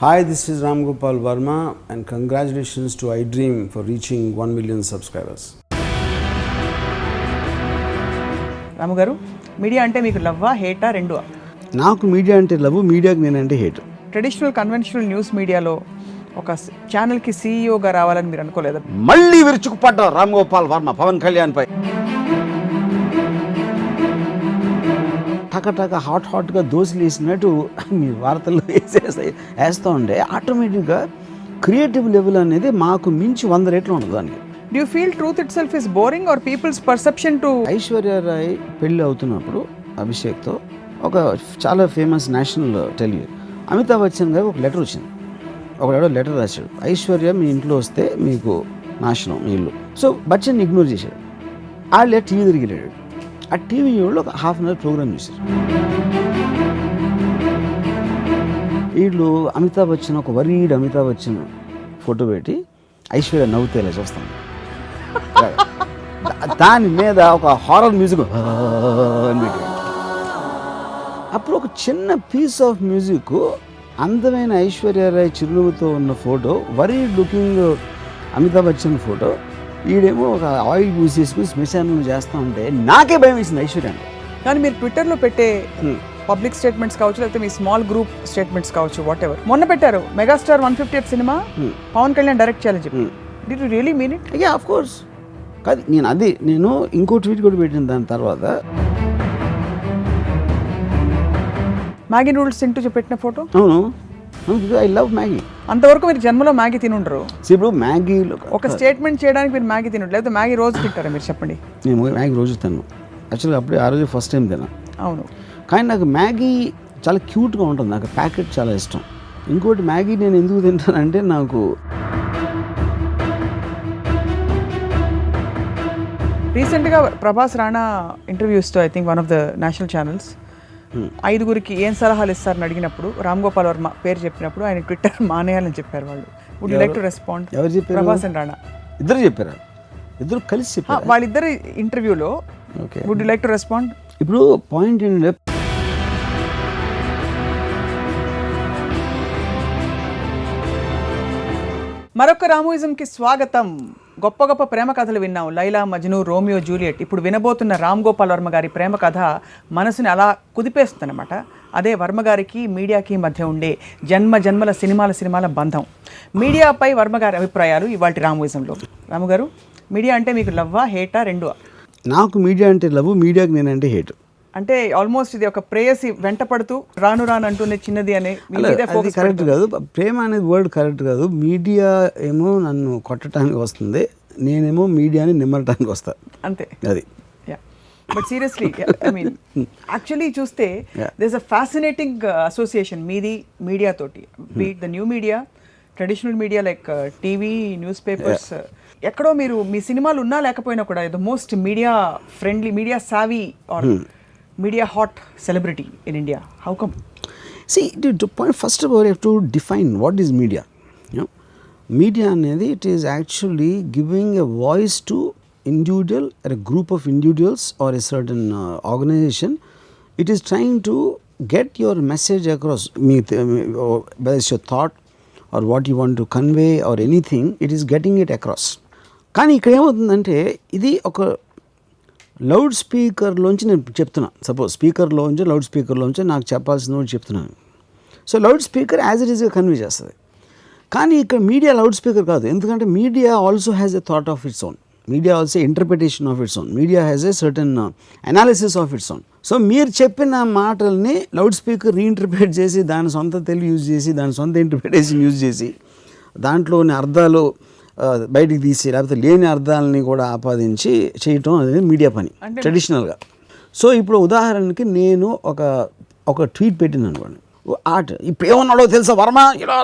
Hi, this is Ram Gopal Verma and congratulations to iDream for reaching 1 million subscribers. రాము గారు, media అంటే మీకు లవ్వా హేటా రెండువా? నాకు మీడియా అంటే లవ్, మీడియాకి నేనంటే హేట్. ట్రెడిషనల్ కన్వెన్షనల్ న్యూస్ మీడియాలో ఒక ఛానల్కి సీఈఓగా రావాలని మీరు అనుకోలేదా? మళ్ళీ విరుచుకుపడ్డ రామ్ గోపాల్ వర్మ పవన్ కళ్యాణ్ పై టక హాట్గా దోశలు వేసినట్టు మీ వార్తల్లో వేస్తూ ఉంటే ఆటోమేటిక్గా క్రియేటివ్ లెవెల్ అనేది మాకు మించి 100 రెట్లు ఉంటుంది దానికి. Do you feel truth itself is boring or people's perception to... Aishwarya Roy పెళ్ళి అవుతున్నప్పుడు అభిషేక్తో ఒక చాలా famous national television Amitabh Bachchan గారికి ఒక లెటర్ వచ్చింది. ఒకడెవడో లెటర్ రాశాడు, ఐశ్వర్య మీ ఇంట్లో వస్తే మీకు నాశనం మీ ఇల్లు. సో బచ్చన్ ఇగ్నోర్ చేశాడు. వాళ్ళే టీవీ తిరిగి వెళ్ళాడు. ఆ టీవీ వాళ్ళు ఒక ½ అవర్ ప్రోగ్రామ్ చూశారు. వీళ్ళు అమితాబ్ బచ్చన్ ఒక వరీడ్ అమితాబ్ బచ్చన్ ఫోటో పెట్టి ఐశ్వర్య నవ్వుతేలా చూస్తాను. దాని మీద ఒక హారర్ మ్యూజిక్ అప్పుడు ఒక చిన్న పీస్ ఆఫ్ మ్యూజిక్, అందమైన ఐశ్వర్య రాయ్ చిరునవ్వుతో ఉన్న photo, worried looking Amitabh Bachchan photo, ఈడేమో ఒక ఆయిల్ పూసేసుకుని శ్మశానంలో చేస్తూ ఉంటే నాకే భయం వేసింది ఐశ్వర్య. కానీ మీరు ట్విట్టర్లో పెట్టే పబ్లిక్ స్టేట్మెంట్స్ కావచ్చు, లేకపోతే మీ స్మాల్ గ్రూప్ స్టేట్మెంట్స్ కావచ్చు, వాట్ ఎవర్, మొన్న పెట్టారు మెగాస్టార్ 150th సినిమా పవన్ కళ్యాణ్ డైరెక్ట్ చేయాలని చెప్పి. Did you really mean it? Yeah, of course. కాదు, నేను ఇంకో ట్వీట్ కూడా పెట్టిన దాని తర్వాత మ్యాగీ నూడిల్స్ తింటూ పెట్టిన ఫోటో. అవును, ఐ లవ్ మ్యాగీ. అంతవరకు మీరు జన్మలో మ్యాగీ తినుండరు. ఇప్పుడు మ్యాగీలో ఒక స్టేట్మెంట్ చేయడానికి మీరు మ్యాగీ తినుంటారు, లేకపోతే మ్యాగీ రోజు తింటారా మీరు చెప్పండి? నేను మ్యాగీ రోజు తిన్నాను. యాక్చువల్గా అప్పుడే ఆ రోజు ఫస్ట్ టైం తిన్నాను. అవును, కానీ నాకు మ్యాగీ చాలా క్యూట్గా ఉంటుంది, నాకు ప్యాకెట్ చాలా ఇష్టం. ఇంకోటి మ్యాగీ నేను ఎందుకు తింటానంటే, నాకు రీసెంట్గా ప్రభాస్ రాణా ఇంటర్వ్యూస్తో I think one of the national channels 5గురికి ఏం సలహాలు ఇస్తారని అడిగినప్పుడు రామ్ గోపాల్ వర్మ పేరు చెప్పినప్పుడు ఆయన ట్విట్టర్ మానేయాలని చెప్పారు వాళ్ళు. Would you like to respond? ఎవరు చెప్పారు? ప్రభాస్ అండ్ రాణా ఇద్దరు చెప్పారు, ఇద్దరు కలిసి చెప్పారు వాళ్ళిద్దరు ఇంటర్వ్యూలో. Okay, would you like to respond? ఇప్పుడు పాయింట్ ఏంటంటే, మరొక రామోయిజంకి స్వాగతం. గొప్ప గొప్ప ప్రేమ కథలు విన్నాం, లైలా మజ్ను, రోమియో జూలియట్. ఇప్పుడు వినబోతున్న రామ్ గోపాల్ వర్మ గారి ప్రేమ కథ మనసుని అలా కుదిపేస్తుందన్నమాట. అదే వర్మ గారికి మీడియాకి మధ్య ఉండే జన్మల సినిమాల బంధం. మీడియాపై వర్మ గారి అభిప్రాయాలు ఇవాళ రామోయిజంలో. రాము గారు, మీడియా అంటే మీకు లవ్వా హేటా రెండువా? నాకు మీడియా అంటే లవ్, మీడియాకి నేనంటే హేట్. అంటే ఆల్మోస్ట్ ఇది ఒక ప్రేయసి వెంట పడుతూ రాను అంటూనే చిన్నది అనే కరెక్ట్ కాదు. ప్రేమ అనేది వర్డ్ కరెక్ట్ కాదు. మీడియా ఏమో నన్ను కొట్టడానికి వస్తుంది, నేనేమో మీడియాని నిమ్మటానికి వస్తా, అంతే. అది. But seriously I mean actually చూస్తే there is a fascinating association మీది మీడియా తోటి. Be it the new media, traditional media like TV, newspapers. ఎక్కడో మీరు మీ సినిమాలు ఉన్నా లేకపోయినా కూడా the most media friendly, media savvy or media hot celebrity in India. How come? See, to point, first of all, you have to define what is media. You know, media anedi, it is actually giving a voice to individual or a group of individuals or a certain organization. It is trying to get your message across, whether it's your thought or what you want to convey or anything, it is getting it across. కానీ ఇక్కడ ఏమవుతుందంటే, ఇది ఒక loud స్పీకర్లోంచి నేను చెప్తున్నా, suppose స్పీకర్లోంచి loud స్పీకర్లోంచి నాకు చెప్పాల్సింది చెప్తున్నాను. So loudspeaker as it ఈస్గా కన్వే చేస్తుంది. కానీ ఇక్కడ మీడియా లౌడ్ స్పీకర్ కాదు, ఎందుకంటే media also has a thought of its own, media also interpretation of its own, media has a certain analysis of its own. So మీరు చెప్పిన మాటల్ని loud speaker రీఇంటర్ప్రిట్ చేసి, దాని సొంత తెలుగు యూజ్ చేసి, దాని సొంత ఇంటర్ప్రిటేషన్ యూజ్ చేసి, దాంట్లోని అర్థాలు బయటికి తీసి, లేకపోతే లేని అర్థాలని కూడా ఆపాదించి చేయటం అనేది మీడియా పని ట్రెడిషనల్గా. సో ఇప్పుడు ఉదాహరణకి నేను ఒక ట్వీట్ పెట్టిన అనుకోండి, ఇప్పుడు ఏమన్నాడో తెలుసా వర్మ ఇలా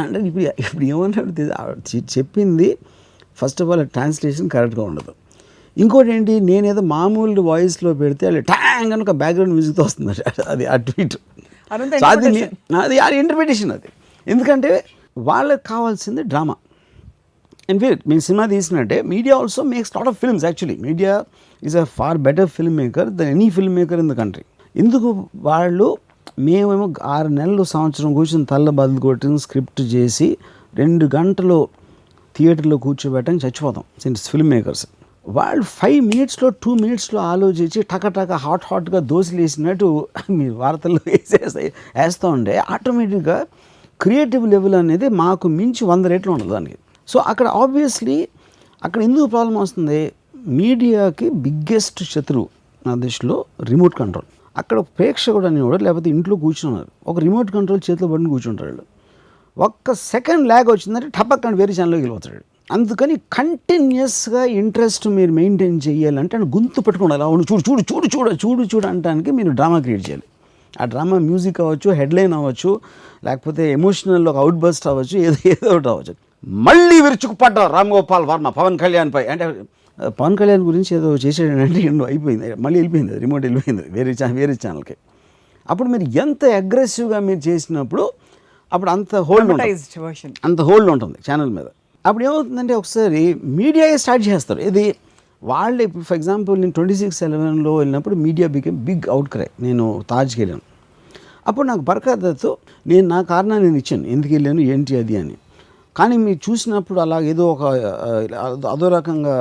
అంటే, ఇప్పుడు ఏమన్నాడో తెలుసా చెప్పింది. ఫస్ట్ ఆఫ్ ఆల్ ట్రాన్స్లేషన్ కరెక్ట్గా ఉండదు. ఇంకోటి ఏంటి, నేనేదో మామూలు వాయిస్లో పెడితే అది ట్యాంగ్ అని ఒక బ్యాక్గ్రౌండ్ మ్యూజిక్తో వస్తుంది, అది ఆ ట్వీట్. అది ఇంటర్ప్రిటేషన్ అది. ఎందుకంటే వాళ్ళకి కావాల్సింది డ్రామా. అండ్ ఫీల్ మేము సినిమా తీసినట్టే media also makes lot of films. Actually media is a far better film maker then any film maker in the country. ఎందుకు వాళ్ళు మేమేమో 6 నెలలు సంవత్సరం కూర్చొని తల్ల బదులు కొట్టి స్క్రిప్ట్ చేసి 2 గంటలు థియేటర్లో కూర్చోబెట్టని చచ్చిపోతాం సిన్స్ ఫిల్మ్ మేకర్స్. వాళ్ళు 5 మినిట్స్లో 2 మినిట్స్లో ఆలోచించి టక హాట్గా దోశలు వేసినట్టు మీరు వార్తల్లో వేస్తూ ఉంటే ఆటోమేటిక్గా క్రియేటివ్ లెవెల్ అనేది మాకు మించి 100 రెట్లు ఉండదు దానికి. సో అక్కడ ఆబ్వియస్లీ అక్కడ ఎందుకు ప్రాబ్లం వస్తుంది, మీడియాకి బిగ్గెస్ట్ శత్రువు నా దృష్టిలో రిమోట్ కంట్రోల్. అక్కడ ప్రేక్షకుడు అనేవాడు లేకపోతే ఇంట్లో కూర్చున్నారు, ఒక రిమోట్ కంట్రోల్ చేతిలో పడిని కూర్చుంటాడు. ఒక్క సెకండ్ ల్యాగ్ వచ్చిందంటే టపక్కని వేరే ఛానల్లోకి వెళ్ళిపోతాడు. అందుకని కంటిన్యూస్గా ఇంట్రెస్ట్ మీరు మెయింటైన్ చేయాలంటే అని గొంతు పెట్టుకోవాలి. అవును చూడు అంటానికి మీరు డ్రామా క్రియేట్ చేయాలి. ఆ డ్రామా మ్యూజిక్ అవ్వచ్చు, హెడ్లైన్ అవ్వచ్చు, లేకపోతే ఎమోషనల్ ఒక అవుట్ బస్ట్ అవ్వచ్చు, ఏదో ఒకటి అవ్వచ్చు. మళ్ళీ విరుచుకుపడ్డారు రామ్ గోపాల్ వర్మ పవన్ కళ్యాణ్ పై అంటే పవన్ కళ్యాణ్ గురించి ఏదో చేసాడంటే అయిపోయింది, మళ్ళీ వెళ్ళిపోయింది, రిమోట్ వెళ్ళిపోయింది వేరే ఛానల్కి. అప్పుడు మీరు ఎంత అగ్రెసివ్గా మీరు చేసినప్పుడు అప్పుడు అంత హోల్డ్ ఉంటుంది ఛానల్ మీద. అప్పుడు ఏమవుతుందంటే ఒకసారి మీడియా స్టార్ట్ చేస్తారు. ఇది వాళ్ళు ఇప్పుడు ఫర్ ఎగ్జాంపుల్ నేను 26/11 వెళ్ళినప్పుడు media became big outcry. నేను తాజ్కి వెళ్ళాను. అప్పుడు నాకు బర్ఖాదత్తు నేను నా కారణాలు నేను ఇచ్చాను ఎందుకు వెళ్ళాను ఏంటి అది అని. కానీ మీరు చూసినప్పుడు అలా ఏదో ఒక అదో రకంగా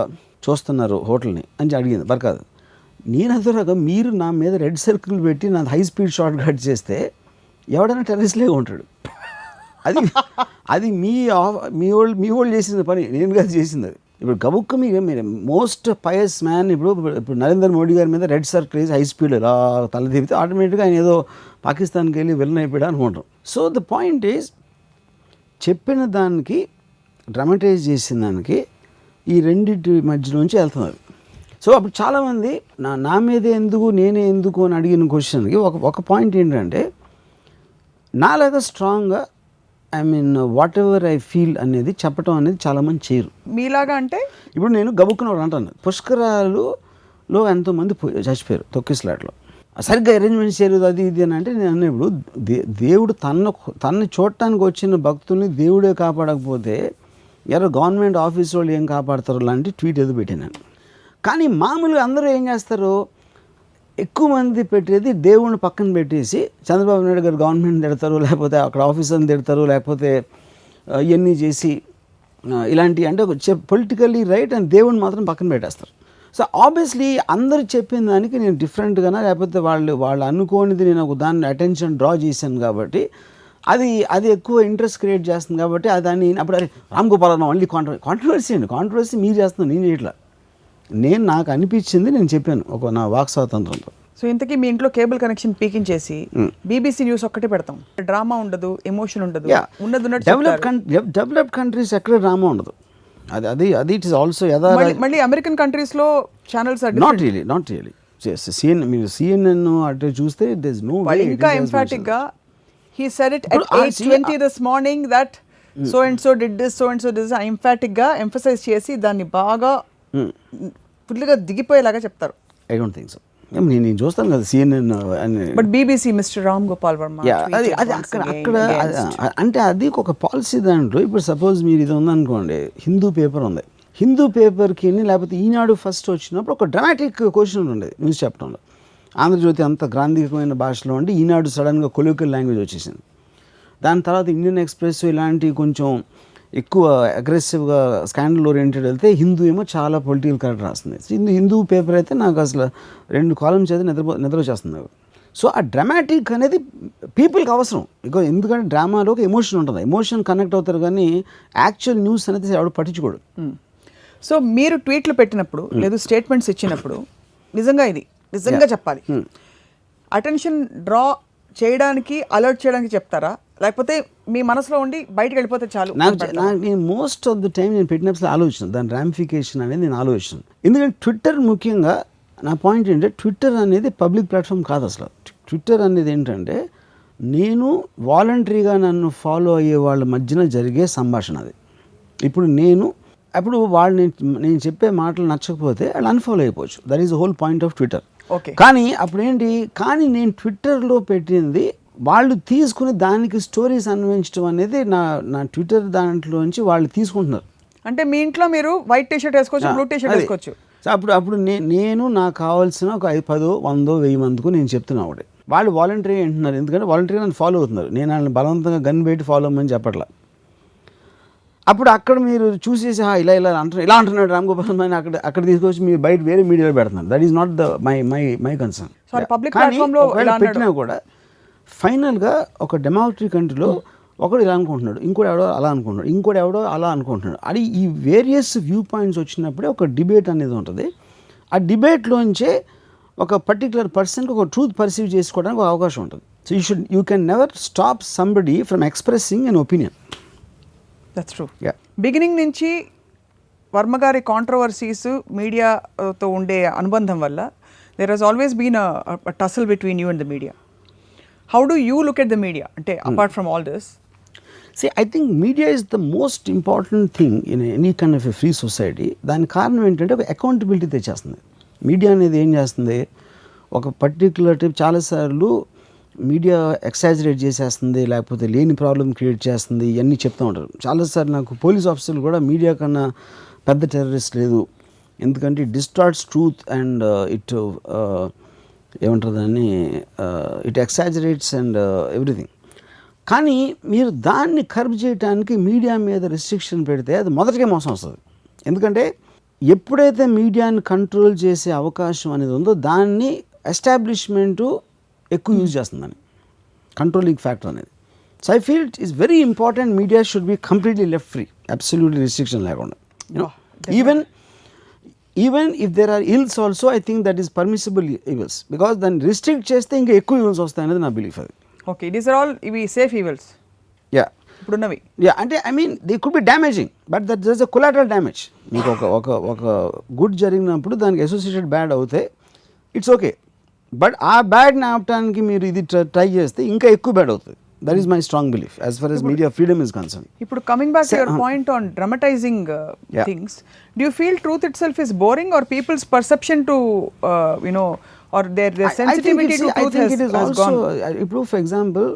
చూస్తున్నారు హోటల్ని అని అడిగింది బర్ఖాదత్. నేను అదో రకం మీరు నా మీద రెడ్ సర్కిల్ పెట్టి నా హై స్పీడ్ షార్ట్ కట్ చేస్తే ఎవడైనా టెర్రరిస్ట్లే ఉంటాడు. అది మీ వాళ్ళు చేసిన పని, నేను కాదు చేసింది. అది ఇప్పుడు గబుక్క మీరు మోస్ట్ పయస్ మ్యాన్ ఇప్పుడు నరేంద్ర మోడీ గారి మీద రెడ్ సర్కిల్ వేసి హై స్పీడ్ ఇలా తల తిప్పితే ఆటోమేటిక్గా ఆయన ఏదో పాకిస్తాన్కి వెళ్ళి విలన్ అయిపోయాడు అనుకుంటాం. సో ద పాయింట్ ఈజ్ చెప్పిన దానికి డ్రామటైజ్ చేసిన దానికి ఈ రెండింటి మధ్యలోంచి వెళ్తున్నారు. సో అప్పుడు చాలామంది నా మీదే ఎందుకు నేనే ఎందుకు అని అడిగిన క్వశ్చన్కి ఒక పాయింట్ ఏంటంటే నాలాగా స్ట్రాంగ్గా I mean what ever I feel అనేది చెప్పడం అనేది చాలామంది చేయరు. మీలాగా అంటే ఇప్పుడు నేను గబుక్కున అంటాను పుష్కరాలులో ఎంతోమంది చచ్చిపోయారు తొక్కిస్లాట్లో, సరిగ్గా అరేంజ్మెంట్స్ చేయలేదు అది ఇది అని అంటే నేను అన్నప్పుడు దేవుడు తనని చూడటానికి వచ్చిన భక్తుల్ని దేవుడే కాపాడకపోతే ఎవరో గవర్నమెంట్ ఆఫీస్ వాళ్ళు ఏం కాపాడతారు లాంటి ట్వీట్ ఏదో పెట్టాను. కానీ మామూలుగా అందరూ ఏం చేస్తారు, ఎక్కువ మంది పెట్టేది దేవుడిని పక్కన పెట్టేసి చంద్రబాబు నాయుడు గారు గవర్నమెంట్ తిడతారు, లేకపోతే అక్కడ ఆఫీసర్ని తిడతారు, లేకపోతే ఇవన్నీ చేసి ఇలాంటి అంటే పొలిటికల్లీ రైట్ అని దేవుడిని మాత్రం పక్కన పెట్టేస్తారు. సో ఆబ్వియస్లీ అందరూ చెప్పిన దానికి నేను డిఫరెంట్గానా లేకపోతే వాళ్ళు అనుకోనిది నేను ఒక దాన్ని అటెన్షన్ డ్రా చేశాను కాబట్టి అది ఎక్కువ ఇంట్రెస్ట్ క్రియేట్ చేస్తుంది కాబట్టి దాన్ని అప్పుడు అరే రామ్ గోపాల్ వర్మ మళ్ళీ కాంట్రవర్సీ మీరు చేస్తున్నాను, నేను చేయట్లా, నేను నాకు అనిపించింది నేను చెప్పాను నా వాక్ స్వాతంత్రంతో. సో ఇంతకీ మీ ఇంట్లో కేబుల్ కనెక్షన్ పీకించేసి బీబీసీ న్యూస్ ఒక్కటే పెడతాం, డ్రామా ఉండదు, ఎమోషన్ ఉండదు, డెవలప్డ్ కంట్రీస్ ఎక్కడ డ్రామా ఉండదు. అది ఇట్ ఇస్ ఆల్సో మళ్ళీ అమెరికన్ కంట్రీస్ లో ఛానల్స్ నాట్ రియలీ సిఎన్ఎన్ అటు చూస్తే ఇట్ ఇస్ నో వే. ఇంకా ఎంఫాటిక్ గా he said it at 8:20 this morning that so and so did this, so and so this, emphatic గా emphasize చేసి దాన్ని బాగా ఫుల్ గా దిగిపోయేలాగా చెప్తారు. I don't think so. నేను చూస్తాను కదా CNN but BBC mister Ram Gopal Varma అది అక్కడ అంటే అది ఒక పాలసీ దాంట్లో. ఇప్పుడు సపోజ్ మీరు ఇది ఉందనుకోండి, హిందూ పేపర్ ఉంది, హిందూ పేపర్కి లేకపోతే ఈనాడు ఫస్ట్ వచ్చినప్పుడు ఒక డ్రామాటిక్ క్వశ్చన్ ఉండేది న్యూస్ చెప్పడంలో. ఆంధ్రజ్యోతి అంత గ్రాంధికమైన భాషలో ఉండి ఈనాడు సడన్గా కొలికల్ లాంగ్వేజ్ వచ్చేసింది. దాని తర్వాత ఇండియన్ ఎక్స్ప్రెస్ ఇలాంటి కొంచెం ఎక్కువ అగ్రెసివ్గా స్కాండల్ ఓరియంటెడ్ వెళ్తే హిందూ ఏమో చాలా పొలిటికల్ కరెక్ట్ రాస్తుంది. హిందూ పేపర్ అయితే నాకు అసలు 2 కాలమ్స్ అయితే నిద్ర వచ్చేస్తుంది. సో ఆ డ్రామాటిక్ అనేది పీపుల్కి అవసరం, ఎందుకంటే డ్రామాలో ఎమోషన్ ఉంటుంది, ఎమోషన్ కనెక్ట్ అవుతారు, కానీ యాక్చువల్ న్యూస్ అనేది ఎవడు పట్టించుకోడు. సో మీరు ట్వీట్లు పెట్టినప్పుడు లేదు స్టేట్మెంట్స్ ఇచ్చినప్పుడు నిజంగా చెప్పాలి, అటెన్షన్ డ్రా చేయడానికి అలర్ట్ చేయడానికి చెప్తారా, లేకపోతే మీ మనసులో ఉండి బయటకు వెళ్ళిపోతే చాలు? నేను మోస్ట్ ఆఫ్ ద టైం నేను పెట్టినప్పుడు ఆలోచన దాని రామిఫికేషన్ అనేది నేను ఆలోచన. ఎందుకంటే ట్విట్టర్ ముఖ్యంగా నా పాయింట్ ఏంటంటే ట్విట్టర్ అనేది పబ్లిక్ ప్లాట్ఫామ్ కాదు అసలు. ట్విట్టర్ అనేది ఏంటంటే నేను వాలంటరీగా నన్ను ఫాలో అయ్యే వాళ్ళ మధ్యన జరిగే సంభాషణ అది. ఇప్పుడు వాళ్ళు నేను చెప్పే మాటలు నచ్చకపోతే వాళ్ళు అన్ఫాలో అయిపోవచ్చు. That is the whole point of Twitter. కానీ అప్పుడేంటి, కానీ నేను ట్విట్టర్లో పెట్టింది వాళ్ళు తీసుకుని దానికి స్టోరీస్ అన్వయించడం అనేది నా ట్విట్టర్ దాంట్లోంచి వాళ్ళు తీసుకుంటున్నారు. అంటే మీ ఇంట్లో మీరు వైట్ టీషర్ట్ వేసుకోవచ్చు, బ్లూ టీషర్ట్ వేసుకోవచ్చు. అప్పుడు నేను నాకు కావాల్సిన ఒక 5, 10, 100, 1000 మందికి నేను చెప్తున్నా ఒకటి, వాళ్ళు వాలంటరీ అంటున్నారు, ఎందుకంటే వాలంటరీ నన్ను ఫాలో అవుతున్నారు, నేను వాళ్ళని బలవంతంగా గన్ పెట్టి ఫాలో అవ్వమని చెప్పట్లా. అప్పుడు అక్కడ మీరు చూసేసి ఇలా ఇలా అంటున్నాడు రామ్ గోపాల్ వర్మ అని అక్కడ తీసుకొచ్చి మీరు బయట వేరే మీడియాలో పెడుతున్నారు. That is not the my concern. కానీ ఒకవేళ పెట్టినా కూడా ఫైనల్గా ఒక డెమోక్రటిక్ కంట్రీలో ఒకడు ఇలా అనుకుంటున్నాడు, ఇంకోటి ఎవడో అలా అనుకుంటున్నాడు, ఇంకోటి ఎవడో అలా అనుకుంటున్నాడు. అది ఈ వేరియస్ వ్యూ పాయింట్స్ వచ్చినప్పుడే ఒక డిబేట్ అనేది ఉంటుంది. ఆ డిబేట్లోంచే ఒక పర్టికులర్ పర్సన్కి ఒక ట్రూత్ పర్సీవ్ చేసుకోవడానికి ఒక అవకాశం ఉంటుంది. So you can never stop somebody from expressing an opinion. That's true. Beginning నుంచి వర్మ గారి కాంట్రవర్సీస్ మీడియాతో ఉండే అనుబంధం వల్ల there has always been a tussle between you and the media. How do you look at the media అంటే apart from all this? See, I think media is the most important thing in any kind of a free society. దాని కారణం ఏంటంటే ఒక accountability తెచ్చేస్తుంది. Media అనేది ఏం చేస్తుంది, ఒక particular type చాలాసార్లు మీడియా ఎక్సాజరేట్ చేసేస్తుంది, లేకపోతే లేని ప్రాబ్లం క్రియేట్ చేస్తుంది, ఇవన్నీ చెప్తూ ఉంటారు. చాలాసార్లు నాకు పోలీస్ ఆఫీసర్లు కూడా మీడియా కన్నా పెద్ద టెర్రరిస్ట్ లేదు, ఎందుకంటే it distorts truth and it ఏమంటారు దాన్ని, ఇట్ ఎక్సాజరేట్స్ అండ్ ఎవ్రీథింగ్. కానీ మీరు దాన్ని కర్బ్ చేయడానికి మీడియా మీద రిస్ట్రిక్షన్ పెడితే అది మొదటికే మోసం వస్తుంది. ఎందుకంటే ఎప్పుడైతే మీడియాని కంట్రోల్ చేసే అవకాశం అనేది ఉందో దాన్ని ఎస్టాబ్లిష్మెంటు ఎక్కువ యూజ్ చేస్తుందని, కంట్రోలింగ్ ఫ్యాక్టర్ అనేది. So I feel it is very important media should be completely left free, absolutely restriction లేకుండా. You know even if there are ills also I think that is permissible evils, because దాన్ని restrict చేస్తే ఇంకా ఎక్కువ evils వస్తాయి అనేది నా belief. అది okay, these are all ఇవి సేఫ్ ఈవిల్స్. యా ఇప్పుడున్నవి అంటే I mean they could be damaging, but that there is a collateral damage. మీకు ఒక గుడ్ జరిగినప్పుడు దానికి అసోసియేటెడ్ బ్యాడ్ అవుతే ఇట్స్ ఓకే, బట్ ఆ బ్యాడ్ని ఆపడానికి మీరు ఇది ట్రై చేస్తే ఇంకా ఎక్కువ బ్యాడ్ అవుతుంది. That is my strong belief as far as media freedom is concern. ఇప్పుడు coming back to your point on dramatising things, do you feel truth itself is boring or people's perception to you know or their sensitivity to truth has gone? ఇప్పుడు for example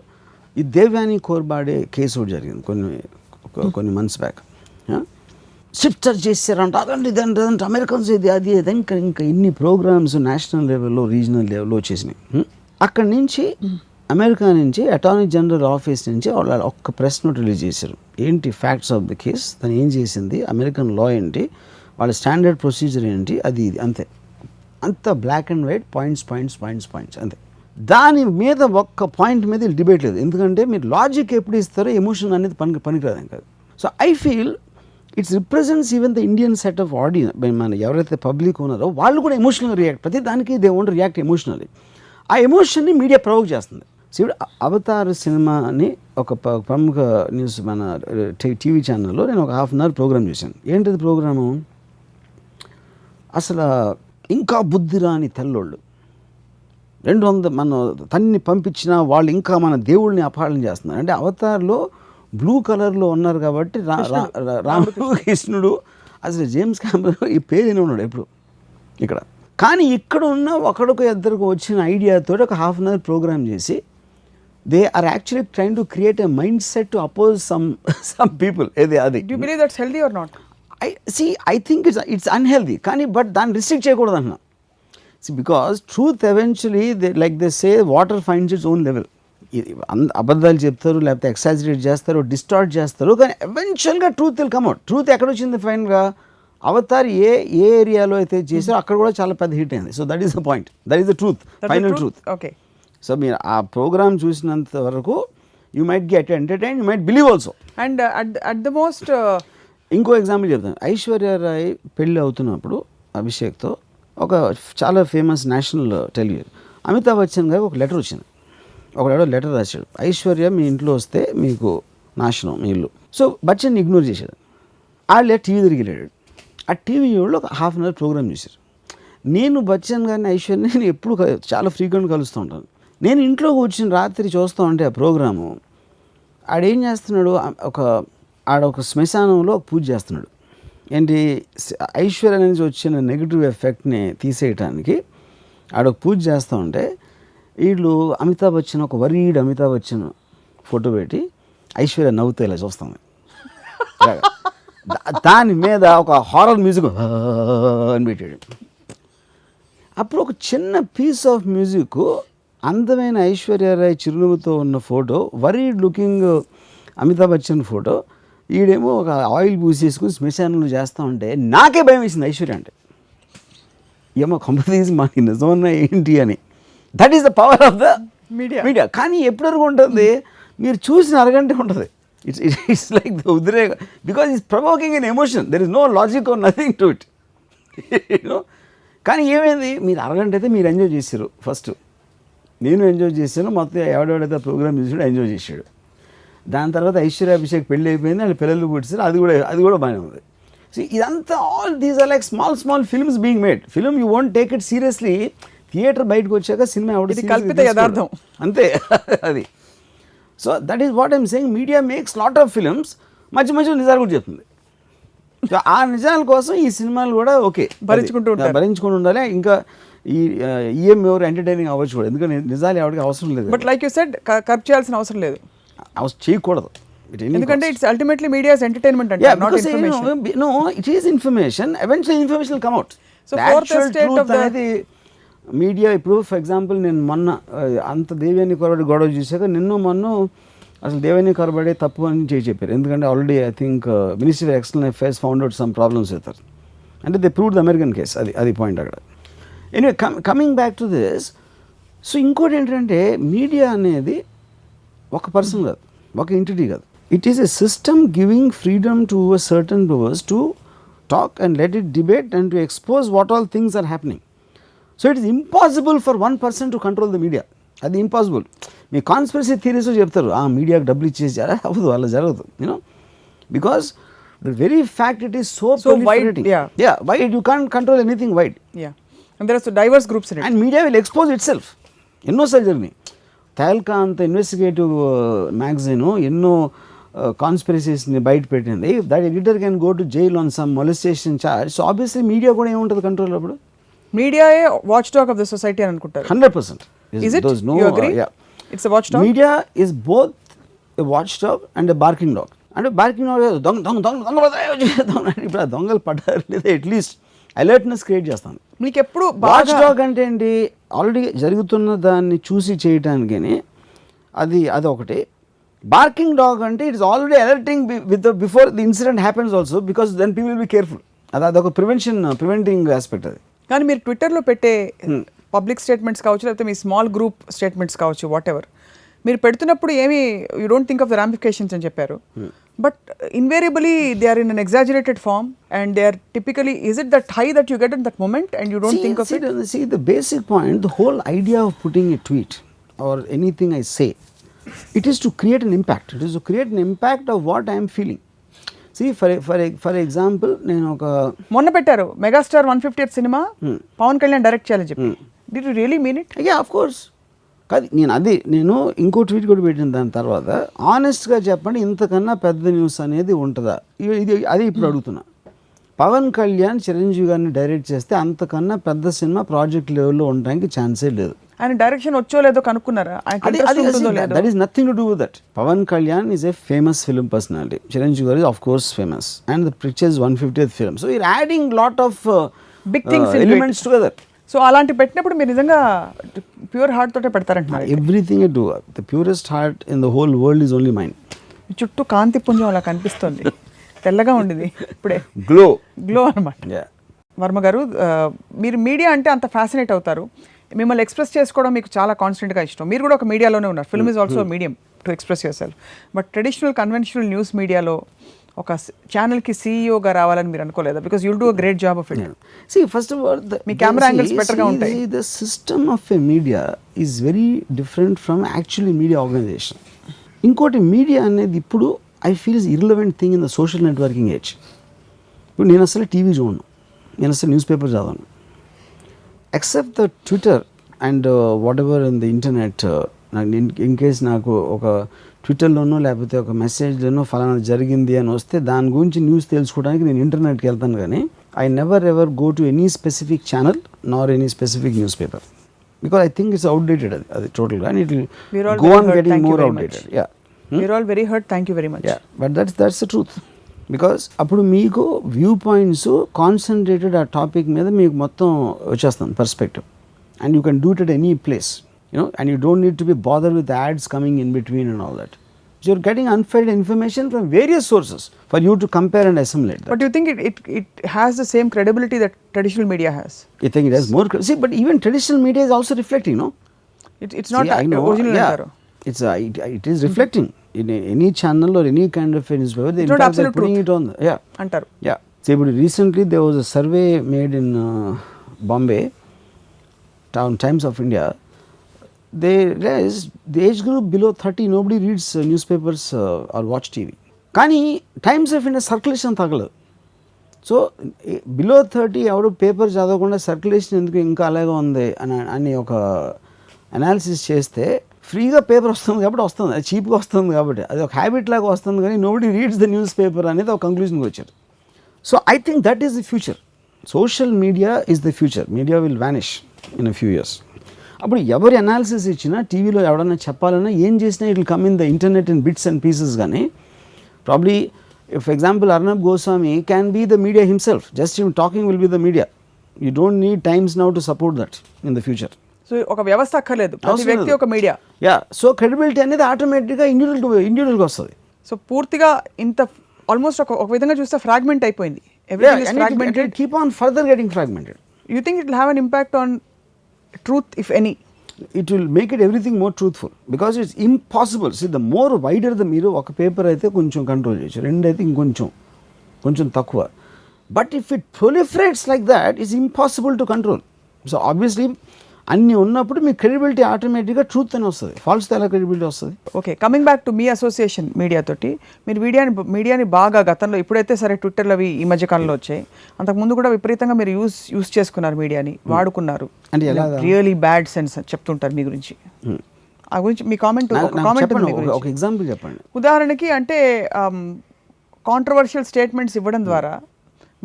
ఈ Devyani కోర్బాడే case ఒకటి జరిగింది కొన్ని months back. Shifter చేశారంట, అదండి ఇదంటే Americans ఇది అది ఇంకా ఇన్ని ప్రోగ్రామ్స్ నేషనల్ లెవెల్లో రీజనల్ లెవెల్లో వచ్చేసినాయి. అక్కడి నుంచి అమెరికా నుంచి అటార్నీ జనరల్ ఆఫీస్ నుంచి వాళ్ళు ఒక్క ప్రెస్ నోట్ రిలీజ్ చేశారు. ఏంటి ఫ్యాక్ట్స్ ఆఫ్ ద కేస్, తను ఏం చేసింది, అమెరికన్ లా ఏంటి, వాళ్ళ స్టాండర్డ్ ప్రొసీజర్ ఏంటి, అది ఇది అంతే. అంత బ్లాక్ అండ్ వైట్, పాయింట్స్ అంతే. దాని మీద ఒక్క పాయింట్ మీద డిబేట్ లేదు, ఎందుకంటే మీరు లాజిక్ ఎప్పుడు ఇస్తారో ఎమోషన్ అనేది పనికిరాదు కాదు. So I feel it's represents even the Indian set of audience. మన ఎవరైతే పబ్లిక్ ఉన్నారో వాళ్ళు కూడా ఎమోషనల్గా రియాక్ట్, ప్రతి దానికి దే వోంట్ రియాక్ట్ ఎమోషనల్లీ. ఆ ఎమోషన్ని మీడియా ప్రొవోక్ చేస్తుంది. సో అవతార్ సినిమాని ఒక ప్రముఖ న్యూస్ మన టీవీ ఛానల్లో నేను ఒక హాఫ్ అన్ అవర్ ప్రోగ్రామ్ చూశాను. ఏంటిది ప్రోగ్రాము, అసలు ఇంకా బుద్ధి రాని తెల్లోళ్ళు 200 మన తన్ని పంపించినా వాళ్ళు ఇంకా మన దేవుళ్ళని అపహాళన చేస్తున్నారు. అంటే అవతార్లో బ్లూ కలర్లో ఉన్నారు కాబట్టి రామకృష్ణుడు అసలు జేమ్స్ క్యామెరూన్ ఈ పేరు ఉన్నాడు ఎప్పుడు ఇక్కడ. కానీ ఇక్కడ ఉన్న ఒకడికి ఇద్దరికి వచ్చిన ఐడియాతో ఒక హాఫ్ అన్ అవర్ ప్రోగ్రామ్ చేసి they are actually trying to create a mindset to oppose some people. అది do you believe that's healthy or not? I think it's unhealthy, కానీ బట్ దాన్ని రిస్ట్రిక్ట్ చేయకూడదు అన్న. Because truth eventually like they say water finds its own level. అబద్ధాలు చెప్తారు, లేకపోతే exaggerate చేస్తారు, distort చేస్తారు, కానీ ఎవెన్చువల్గా truth will come out. Truth ఎక్కడ వచ్చింది ఫైనల్గా, అవతార్ ఏ ఏరియాలో అయితే చేసారో అక్కడ కూడా చాలా పెద్ద హిట్ అయింది. So that is the point, that is the truth, final truth. Okay, so మీరు ఆ ప్రోగ్రామ్ చూసినంత వరకు you might get entertain, you might believe also. And at the most ఇంకో ఎగ్జాంపుల్ చెప్తాను. ఐశ్వర్య రాయ్ పెళ్ళి అవుతున్నప్పుడు అభిషేక్తో ఒక చాలా famous national television Amitabh Bachchan గారికి ఒక లెటర్ వచ్చింది. ఒకడెవడో లెటర్ రాశాడు, ఐశ్వర్య మీ ఇంట్లో వస్తే మీకు నాశనం మీ ఇల్లు. సో బచ్చన్ ఇగ్నోర్ చేశాడు. వాళ్ళే టీవీ తిరిగి వెళ్ళాడు. ఆ టీవీ వాళ్ళు ఒక హాఫ్ అన్ అవర్ ప్రోగ్రామ్ చేశారు. నేను బచ్చన్ గారిని ఐశ్వర్యని నేను ఎప్పుడు చాలా ఫ్రీక్వెంట్గా కలుస్తూ ఉంటాను. నేను ఇంట్లో కూర్చుని రాత్రి చూస్తూ ఉంటే ఆ ప్రోగ్రాము ఆడేం చేస్తున్నాడు, ఆడొక శ్మశానంలో పూజ చేస్తున్నాడు. ఏంటి, ఐశ్వర్య నుంచి వచ్చిన నెగిటివ్ ఎఫెక్ట్ని తీసేయటానికి ఆడొక పూజ చేస్తూ ఉంటే వీళ్ళు అమితాబ్ బచ్చన్ ఒక వరీడ్ అమితాబ్ బచ్చన్ ఫోటో పెట్టి ఐశ్వర్య నవ్వుతే ఇలా చూస్తాం. దాని మీద ఒక హారర్ మ్యూజిక్ అని పెట్టాడు. అప్పుడు ఒక చిన్న పీస్ ఆఫ్ మ్యూజిక్ అందమైన ఐశ్వర్యరాయ్ చిరునవ్వుతో ఉన్న photo, worry looking Amitabh Bachchan photo, ఈడేమో ఒక ఆయిల్ పూసేసుకుని శ్మశానంలో చేస్తూ ఉంటే నాకే భయం వేసింది ఐశ్వర్య అంటే. ఏమో కంపెనీస్ మనకి నిజమన్నా ఏంటి అని. That is the power of the media. కానీ ఎప్పటివరకు ఉంటుంది, మీరు చూసిన అరగంట ఉంటుంది. ఇట్స్ లైక్ ద ఉద్రేక, because it's provoking an emotion. There is no logic or nothing to it. కానీ ఏమైంది, మీరు అరగంట అయితే మీరు ఎంజాయ్ చేశారు. ఫస్ట్ నేను ఎంజాయ్ చేశాను, మొత్తం ఎవడెవడైతే ప్రోగ్రామ్ చేసాడో ఎంజాయ్ చేశాడు. దాని తర్వాత ఐశ్వర్య అభిషేక్ పెళ్ళి అయిపోయింది, వాళ్ళు పిల్లలు పుట్టిస్తారు, అది కూడా బాగానే ఉంది. సో ఇదంతా all these are like small films being made. Film you won't take it seriously. Theatre బయటకు వచ్చాక సినిమా ఎవరు కల్పిత యథార్థం అంతే అది. So that is what I'm saying, media makes lot of films, మధ్య నిజాలు కూడా చెప్తుంది. సో ఆ నిజాల కోసం ఈ సినిమాలు కూడా ఓకే భరించుకుంటూ ఉండాలి. ఇంకా ఈఎం ఎవరు ఎంటర్టైనింగ్ అవ్వచ్చు కూడా, ఎందుకంటే నిజాలు ఎవరికి అవసరం లేదు. బట్ లైక్ యూ సెడ్ ఖర్చు చేయాల్సిన అవసరం లేదు, చేయకూడదు. ఎందుకంటే ఇట్స్ అల్టిమేట్లీ మీడియాస్ ఎంటర్టైన్మెంట్ అంటే not information. No, it is information. Eventually information will come out. So fourth state of అనేది మీడియా. ఇప్పుడు ఫర్ ఎగ్జాంపుల్ నేను మొన్న అంత దేవేని కొరబడి గొడవ చూసాక మొన్న అసలు దేవేని కొరబడే తప్పు అని చెప్పారు. ఎందుకంటే already I think ministry of external affairs found out some problems with her. అంటే they proved the American case. అది పాయింట్ అక్కడ. Anyway coming back to this. So ఇంకోటి ఏంటంటే, మీడియా అనేది ఒక పర్సన్ కాదు, ఒక ఎంటిటీ కాదు. It is a system giving freedom to a certain powers to talk and let it debate and to expose what all things are happening. So it is impossible for one person to control the media. అది impossible. మీ conspiracy theories చెప్తారు, మీడియాకి డబ్బులు ఇచ్చేసి అవ్వదు, అలా జరగదు. You know, because the very fact it is so wide. Wide, you can't control anything wide. And there are so diverse groups in it. And media will expose itself. ఎన్నోసార్లు జరిగినాయి. తెల్కా అంత ఇన్వెస్టిగేటివ్ మ్యాగజైన్ ఎన్నో కాన్స్పిరసీస్ని బయట పెట్టింది. That editor can go to jail on some molestation charge. So obviously media కూడా ఏముంటుంది control అప్పుడు. మీడియాయే watchdog of the society అని అనుకుంటారు. 100%. Is it? You agree? Yeah. It's a watchdog? Media is both a watchdog and a barking dog. అంటే barking dog దొంగ ఇప్పుడు ఆ దొంగలు పడ్డారు లేదా అట్లీస్ట్ అలర్ట్నెస్ క్రియేట్ చేస్తాను. మీకు ఎప్పుడు వాచ్ డాగ్ అంటే ఏంటి, ఆల్రెడీ జరుగుతున్న దాన్ని చూసి చేయటానికి అది ఒకటి. బార్కింగ్ డాగ్ అంటే it's already alerting before the incident happens also, because then people will be careful. అదొక ప్రివెంటింగ్ ఆస్పెక్ట్ అది. కానీ మీరు ట్విట్టర్లో పెట్టే పబ్లిక్ స్టేట్మెంట్స్ కావచ్చు, లేకపోతే మీ స్మాల్ గ్రూప్ స్టేట్మెంట్స్ కావచ్చు, వాట్ ఎవర్, మీరు పెడుతున్నప్పుడు ఏమి you don't think of the ramifications అని చెప్పారు. But invariably they are in an exaggerated form and they are typically, is it that high that you get in that moment and you don't think of it? See, the basic point, the whole idea of putting a tweet or anything I say, it is to create an impact. It is to create an impact of what I am feeling. See, for example, నేను ఒక మొన్న పెట్టారు megastar 150th సినిమా Pawan Kalyan direct చేయాలని చెప్పి. Did you really mean it? Yeah, of course. కాదు, నేను ఇంకో ట్వీట్ కూడా పెట్టిన దాని తర్వాత ఆనెస్ట్గా చెప్పండి, ఇంతకన్నా పెద్ద న్యూస్ అనేది ఉంటుందా? అది ఇప్పుడు అడుగుతున్నా. పవన్ కళ్యాణ్ చిరంజీవి గారిని డైరెక్ట్ చేస్తే అంతకన్నా పెద్ద సినిమా ప్రాజెక్ట్ లెవెల్లో ఉండడానికి ఛాన్సే లేదు. ఆయన డైరెక్షన్ వచ్చో లేదో కనుక్కున్నారా? That is nothing to do with that. Pawan Kalyan is a famous film personality. Chiranjeevi గారు of course famous and the picture is 150th film. So you're adding lot of big things elements together. So అలాంటి పెట్టినప్పుడు మీరు నిజంగా pure heart తోటే పెడతారంటున్నారు. Everything I do, the purest heart in the whole world is only mind. చుట్టూ కాంతి పుంజం అలా కనిపిస్తుంది, తెల్లగా ఉండేది ఇప్పుడే గ్లో అనమాట. వర్మ గారు, మీరు మీడియా అంటే అంత ఫ్యాసినేట్ అవుతారు, మిమ్మల్ని ఎక్స్ప్రెస్ చేసుకోవడం మీకు చాలా కాన్స్టెంట్గా ఇష్టం. మీరు కూడా ఒక మీడియాలోనే ఉన్నారు. Film is also medium to express yourself. But traditional conventional news మీడియాలో ఒక ఛానల్కి సీఈఓగా రావాలని మీరు అనుకోలేదా? Because you'll do a great job of it. See, first of all, మీ కెమెరా యాంగిల్స్ బెటర్గా ఉంటాయి. The system of a media is very different from actually media organization. ఇంకోటి, మీడియా అనేది ఇప్పుడు I feel is irrelevant thing in the social networking age. ఇప్పుడు నేను అసలు TV చూడను, నేను అసలు న్యూస్ పేపర్ చదవను, except the Twitter and whatever in the internet. నాకు ఇన్ కేస్ నాకు ఒక ట్విట్టర్లోనో లేకపోతే ఒక మెసేజ్లోనో ఫలానా జరిగింది అని వస్తే దాని గురించి న్యూస్ తెలుసుకోవడానికి నేను ఇంటర్నెట్కి వెళ్తాను. కానీ I never ever go to any specific channel Nar any specific news paper, because I think it's outdated. అది టోటల్గా, and it will go on getting more outdated. We're all very hurt. Thank you very much. Yeah, but that's the truth. Because అప్పుడు మీకు view points concentrated ఆ topic మీద మీకు మొత్తం వచ్చేస్తుంది perspective, and you can do it at any place. and you don't need to be bothered with ads coming in between and all that. So you're getting unfiltered information from various sources for you to compare and assimilate that. But do you think it has the same credibility that traditional media has? You think it has more see, but even traditional media is also reflecting, no? It's not See, I know, original yeah, antaru. it's it is reflecting in any channel or any kind of a newspaper. It's not absolute putting truth it on antaru. yeah. See, but recently there was a survey made in Bombay, Times of India. They realized the age group below 30, nobody reads newspapers or watch TV. కానీ Times of India circulation తగలదు. So below 30 ఎవరు paper చదవకుండా circulation ఎందుకు ఇంకా అలాగే ఉంది అని ఒక అనాలిసిస్ చేస్తే ఫ్రీగా పేపర్ వస్తుంది కాబట్టి వస్తుంది, అది చీప్గా వస్తుంది కాబట్టి అది ఒక హ్యాబిట్ లాగా వస్తుంది, కానీ nobody reads the newspaper అనేది ఒక కంక్లూజన్కి వచ్చారు. So I think that is the future. Social media is the future. Media will vanish in a few years. అప్పుడు ఎవరి అనాలిసిస్ ఇచ్చినా టీవీలో ఎవడన్నా చెప్పాలన్నా ఏం చేసినా it will come in the internet in bits and pieces. కానీ probably for example Arnab Goswami can be the media himself, just him talking will be the media. You don't need times now to support that in the future. So ఒక వ్యవస్థ అక్కర్లేదు, ప్రతి వ్యక్తి ఒక media. So credibility అనేది ఆటోమేటిక్గా ఇండివిజువల్గా వస్తుంది. సో పూర్తిగా ఇంత ఆల్మోస్ట్ ఒక విధంగా చూస్తే ఫ్రాగ్మెంట్ అయిపోయింది. Everything is fragmented. Keep on further getting fragmented. You think it will have an impact on truth, if any? It will make it everything more truthful because it's impossible. See, the more wider the మీరు ఒక paper అయితే కొంచెం control చేయొచ్చు, రెండు అయితే ఇంకొంచెం తక్కువ. But if it proliferates like that is impossible to control. So obviously అన్నీ ఉన్నప్పుడు మీ క్రెడిబిలిటీ ఆటోమేటిక్గా ట్రూత్ అని వస్తుంది, ఫాల్స్తో ఎలా క్రెడిబిలిటీ వస్తుంది. Okay, coming back to me association media తోటి, మీరు మీడియాని బాగా గతంలో, ఇప్పుడైతే సరే ట్విట్టర్లో అవి ఈ మధ్యకాలంలో వచ్చాయి, అంతకుముందు కూడా విపరీతంగా మీరు యూస్ చేసుకున్నారు, మీడియాని వాడుకున్నారు. అంటే ఎలా రియలీ బ్యాడ్ సెన్స్ చెప్తుంటారు మీ గురించి. ఆ గురించి మీ కామెంట్ ఒక ఎగ్జాంపుల్ చెప్పండి. ఉదాహరణకి అంటే కాంట్రవర్షియల్ స్టేట్మెంట్స్ ఇవ్వడం ద్వారా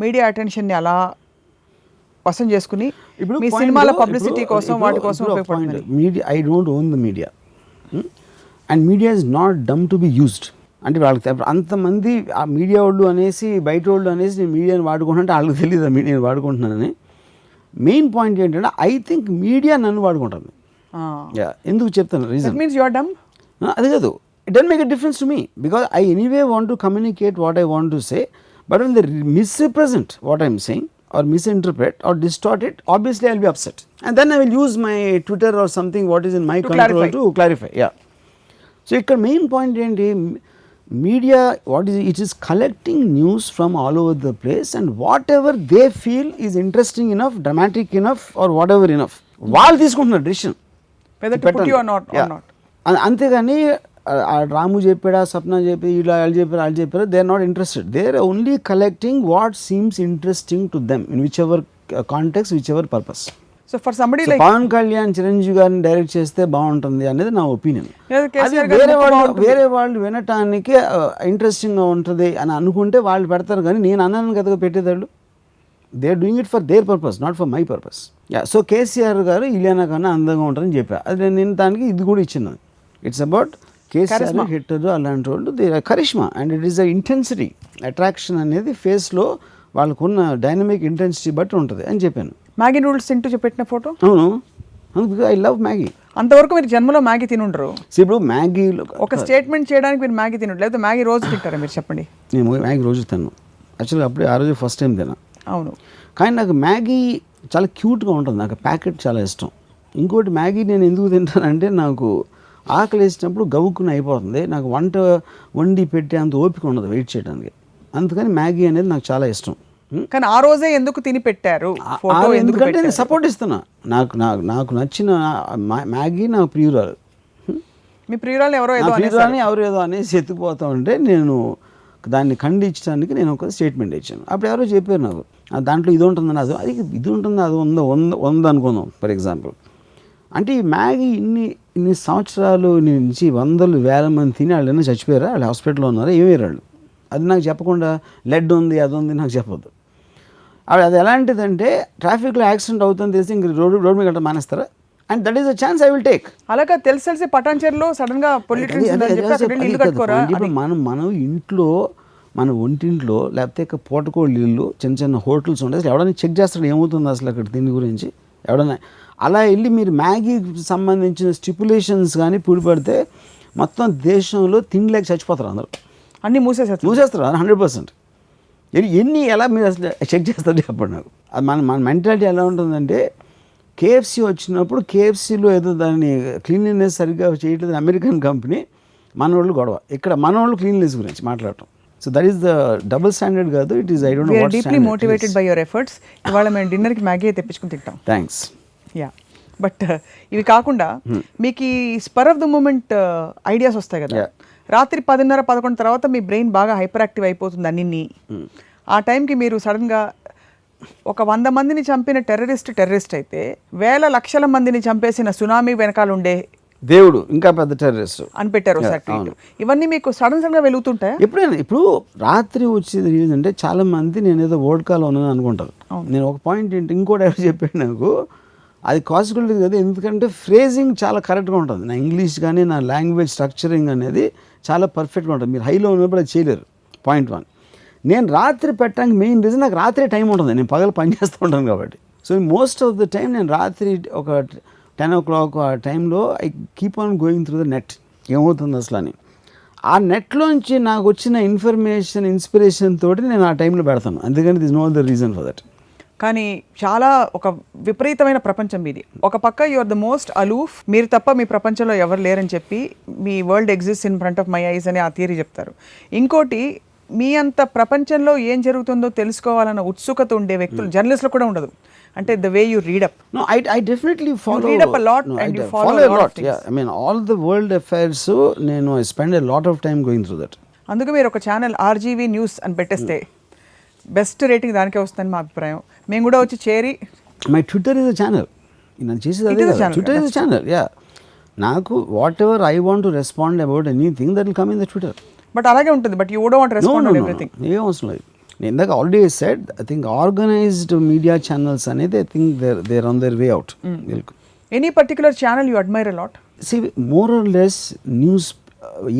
మీడియా అటెన్షన్ని అలా పసంद చేసుకుని ఇప్పుడు మీ సినిమాల పబ్లిసిటీ కోసం వాటి కోసం ఉపయోగపడుతుంది. Media, I don't own the media and media is not dumb to be used. అంటే వాళ్ళకి అంతమంది ఆ మీడియా వాళ్ళు అనేసి బయట వాళ్ళు అనేసి నేను మీడియాని వాడుకుంటుంటే వాళ్ళకి తెలియదు ఆ మీడియాని వాడుకుంటున్నానని. మెయిన్ పాయింట్ ఏంటంటే ఐ థింక్ మీడియా నన్ను వాడుకుంటుంది. ఎందుకు చెప్తాను రీజన్. మీన్స్ యు ఆర్ డమ్. అది కాదు, it don't make a difference to me because I anyway want to communicate what I want to say. But when they misrepresent what I'm saying or misinterpret or distort it, obviously I'll be upset, and then I will use my Twitter or something what is in my control to clarify. So ikkada main point enti, media what is it is collecting news from all over the place and whatever they feel is interesting enough, dramatic enough or whatever enough వాళ్ళు తీసుకుంటున్నారు decision whether to put you or not. అంతేగాని రాము చెప్పాడా, సప్న చెప్పి, ఇలా వాళ్ళు చెప్పారు, they are not interested. They are only collecting what seems interesting to them in whichever context, whichever purpose. So for somebody like Pawan Kalyan Chiranjeevi గారిని direct చేస్తే బాగుంటుంది అనేది నా ఒపీనియన్. వేరే వాళ్ళు వినటానికి ఇంట్రెస్టింగ్గా ఉంటుంది అని అనుకుంటే వాళ్ళు పెడతారు, కానీ నేను అన్నాను కదా పెట్టేదాళ్ళు. They are doing it for their purpose, not for my purpose. So KCR గారు ఇలియానా కన్నా అందంగా ఉంటారని చెప్పా, అది నేను దానికి ఇది కూడా ఇచ్చినాను. ఇట్స్ అబౌట్ కేసీఆర్, హిట్టర్, అలాంటి వాళ్ళు they charisma and it is the intensity, attraction అనేది ఫేస్లో వాళ్ళకున్న డైనమిక్ ఇంటెన్సిటీ బట్టి ఉంటుంది అని చెప్పాను. మ్యాగీ నూడిల్స్ తింటూ పెట్టిన ఫోటో. అవును, అందుకు ఐ లవ్ మ్యాగీ. అంతవరకు మీరు జన్మలో మ్యాగీ తినుండరు. ఇప్పుడు మ్యాగీ ఒక స్టేట్మెంట్ చేయడానికి మీరు మ్యాగీ తినుంటారు, లేకపోతే మ్యాగీ రోజు తింటారా మీరు చెప్పండి? నేను మ్యాగీ రోజు తిన్నాను యాక్చువల్గా, అప్పుడే ఆ రోజు ఫస్ట్ టైం తిన్నా. అవును, కానీ నాకు మ్యాగీ చాలా క్యూట్గా ఉంటుంది, నాకు ప్యాకెట్ చాలా ఇష్టం. ఇంకోటి మ్యాగీ నేను ఎందుకు తింటానంటే నాకు ఆకలి వేసినప్పుడు గవుక్కుని అయిపోతుంది, నాకు వంట వండి పెట్టే అంత ఓపిక ఉండదు వెయిట్ చేయడానికి, అందుకని మ్యాగీ అనేది నాకు చాలా ఇష్టం. కానీ ఆ రోజే ఎందుకు తిని పెట్టారు? ఎందుకంటే నేను సపోర్ట్ ఇస్తున్నా, నాకు నచ్చిన మ్యాగీ నాకు ప్రియురాలు. మీ ప్రియురాలు ఎవరో ఏదో అనేసి ఎత్తిపోతా ఉంటే నేను దాన్ని ఖండించడానికి నేను ఒక స్టేట్మెంట్ ఇచ్చాను. అప్పుడు ఎవరో చెప్పారు నాకు, దాంట్లో ఇది ఉంటుందని, అది ఇది ఉంటుంది, అది ఉందనుకుందాం ఫర్ ఎగ్జాంపుల్. అంటే ఈ మ్యాగీ ఇన్ని సంవత్సరాలు నుంచి వందలు వేల మంది తిని వాళ్ళు ఏమైనా చచ్చిపోయారా, వాళ్ళు హాస్పిటల్లో ఉన్నారా, ఏమయ్యారు వాళ్ళు? అది నాకు చెప్పకుండా లెడ్ ఉంది అది ఉంది నాకు చెప్పొద్దు. అది ఎలాంటిదంటే ట్రాఫిక్లో యాక్సిడెంట్ అవుతుంది తెలిసి ఇంక రోడ్ మీద మానేస్తారా? And that is a chance I will take. అలాగా తెలిసి పటాన్చేరులో సడన్గా ఇప్పుడు మనం ఇంట్లో మన ఒంటింట్లో లేకపోతే పూటకోళ్ళు ఇల్లు చిన్న చిన్న హోటల్స్ ఉంటాయి, అసలు ఎవడన్నా చెక్ చేస్తాడు ఏమవుతుంది అసలు అక్కడ దీని గురించి? ఎవడన్నా అలా వెళ్ళి మీరు మ్యాగీకి సంబంధించిన స్టిపులేషన్స్ కానీ పుడిపడితే మొత్తం దేశంలో తిండిలేక చచ్చిపోతారు అందరూ. అన్నీ మూసేసేస్తారు. 100%. ఎన్ని ఎలా మీరు అసలు చెక్ చేస్తారు చెప్పండి నాకు. అది మన మెంటాలిటీ ఎలా ఉంటుందంటే కేఎఫ్సి వచ్చినప్పుడు కేఎఫ్సిలో ఏదో దాన్ని క్లీన్లీనెస్ సరిగ్గా చేయట్లేదు అమెరికన్ కంపెనీ, మన వాళ్ళు గొడవ. ఇక్కడ మన వాళ్ళు క్లీన్లీనెస్ గురించి మాట్లాడటం. So that is the double standard కాదు. It is I don't know what deeply motivated by your efforts. ఇవాళ మేము డిన్నర్కి మ్యాగీ తెప్పించుకుని తింటాం. థ్యాంక్స్. యా, బట్ ఇవి కాకుండా మీకు ఈ spur of the moment ideas వస్తాయి కదా, రాత్రి 10:30-11 తర్వాత మీ బ్రెయిన్ బాగా హైపర్ యాక్టివ్ అయిపోతుంది అన్ని. ఆ టైంకి మీరు సడన్గా ఒక 100 మందిని చంపిన టెర్రరిస్ట్ అయితే వేల లక్షల మందిని చంపేసిన సునామీ వెనకాల ఉండే దేవుడు ఇంకా పెద్ద టెర్రరిస్ట్ అని పెట్టారు. ఇవన్నీ మీకు సడన్గా వెలుగుతుంటాయి ఎప్పుడైనా. ఇప్పుడు రాత్రి వచ్చేది ఏంటంటే చాలా మంది నేను ఏదో ఓడ్కాలో ఉన్నాను అనుకుంటారు. నేను ఒక పాయింట్ ఏంటి ఇంకోటి ఎవరు చెప్పాడు నాకు, అది కాన్సిక్వెంట్ కదా, ఎందుకంటే ఫ్రేజింగ్ చాలా కరెక్ట్గా ఉంటుంది. నా ఇంగ్లీష్ కానీ నా లాంగ్వేజ్ స్ట్రక్చరింగ్ అనేది చాలా పర్ఫెక్ట్గా ఉంటుంది. మీరు హైలో ఉన్నప్పుడు అది చేయలేరు. పాయింట్ 1, నేను రాత్రి పెట్టడానికి మెయిన్ రీజన్ నాకు రాత్రి టైం ఉంటుంది. నేను పగలు పని చేస్తూ ఉంటాను కాబట్టి. So most of the time నేను రాత్రి ఒక 10 o'clock ఆ టైంలో I keep on going through the net. ఏమవుతుంది అసలు అని ఆ నెట్లోంచి నాకు వచ్చిన ఇన్ఫర్మేషన్ ఇన్స్పిరేషన్ తోటి నేను ఆ టైంలో పెడతాను. అందుకని this no the reason for that. కానీ చాలా ఒక విపరీతమైన ప్రపంచం మీది. ఒక పక్క you are the most aloof, మీరు తప్ప మీ ప్రపంచంలో ఎవరు లేరని చెప్పి మీ world exist in front of my eyes అని ఆ థియరీ చెప్తారు. ఇంకోటి, మీ అంత ప్రపంచంలో ఏం జరుగుతుందో తెలుసుకోవాలన్న ఉత్సుకత ఉండే వ్యక్తులు జర్నలిస్టులు కూడా ఉండదు. అంటే the way you read up. No, I definitely follow. You read up a lot and you follow a lot of things. Yeah, I mean all the world affairs. నేను I spend a lot of time going through that. అందుకే మీరు ఒక channel RGV news అని పెట్టేస్తే best rating దానికే వస్తుందని మా అభిప్రాయం. మేము కూడా వచ్చి చేరి my Twitter is a channel. నేను చేసేది అదే కదా. Twitter is a channel. Yeah, నాకు whatever I want to respond about anything that will come in the Twitter. But అలాగే ఉంటుంది. But you don't want respond on everything. ఏం అవసరం లేదు. నేను ఇందాక already said I think organised media channels అనేది I think they're on their way out. Any particular channel you admire a lot? C more or less news,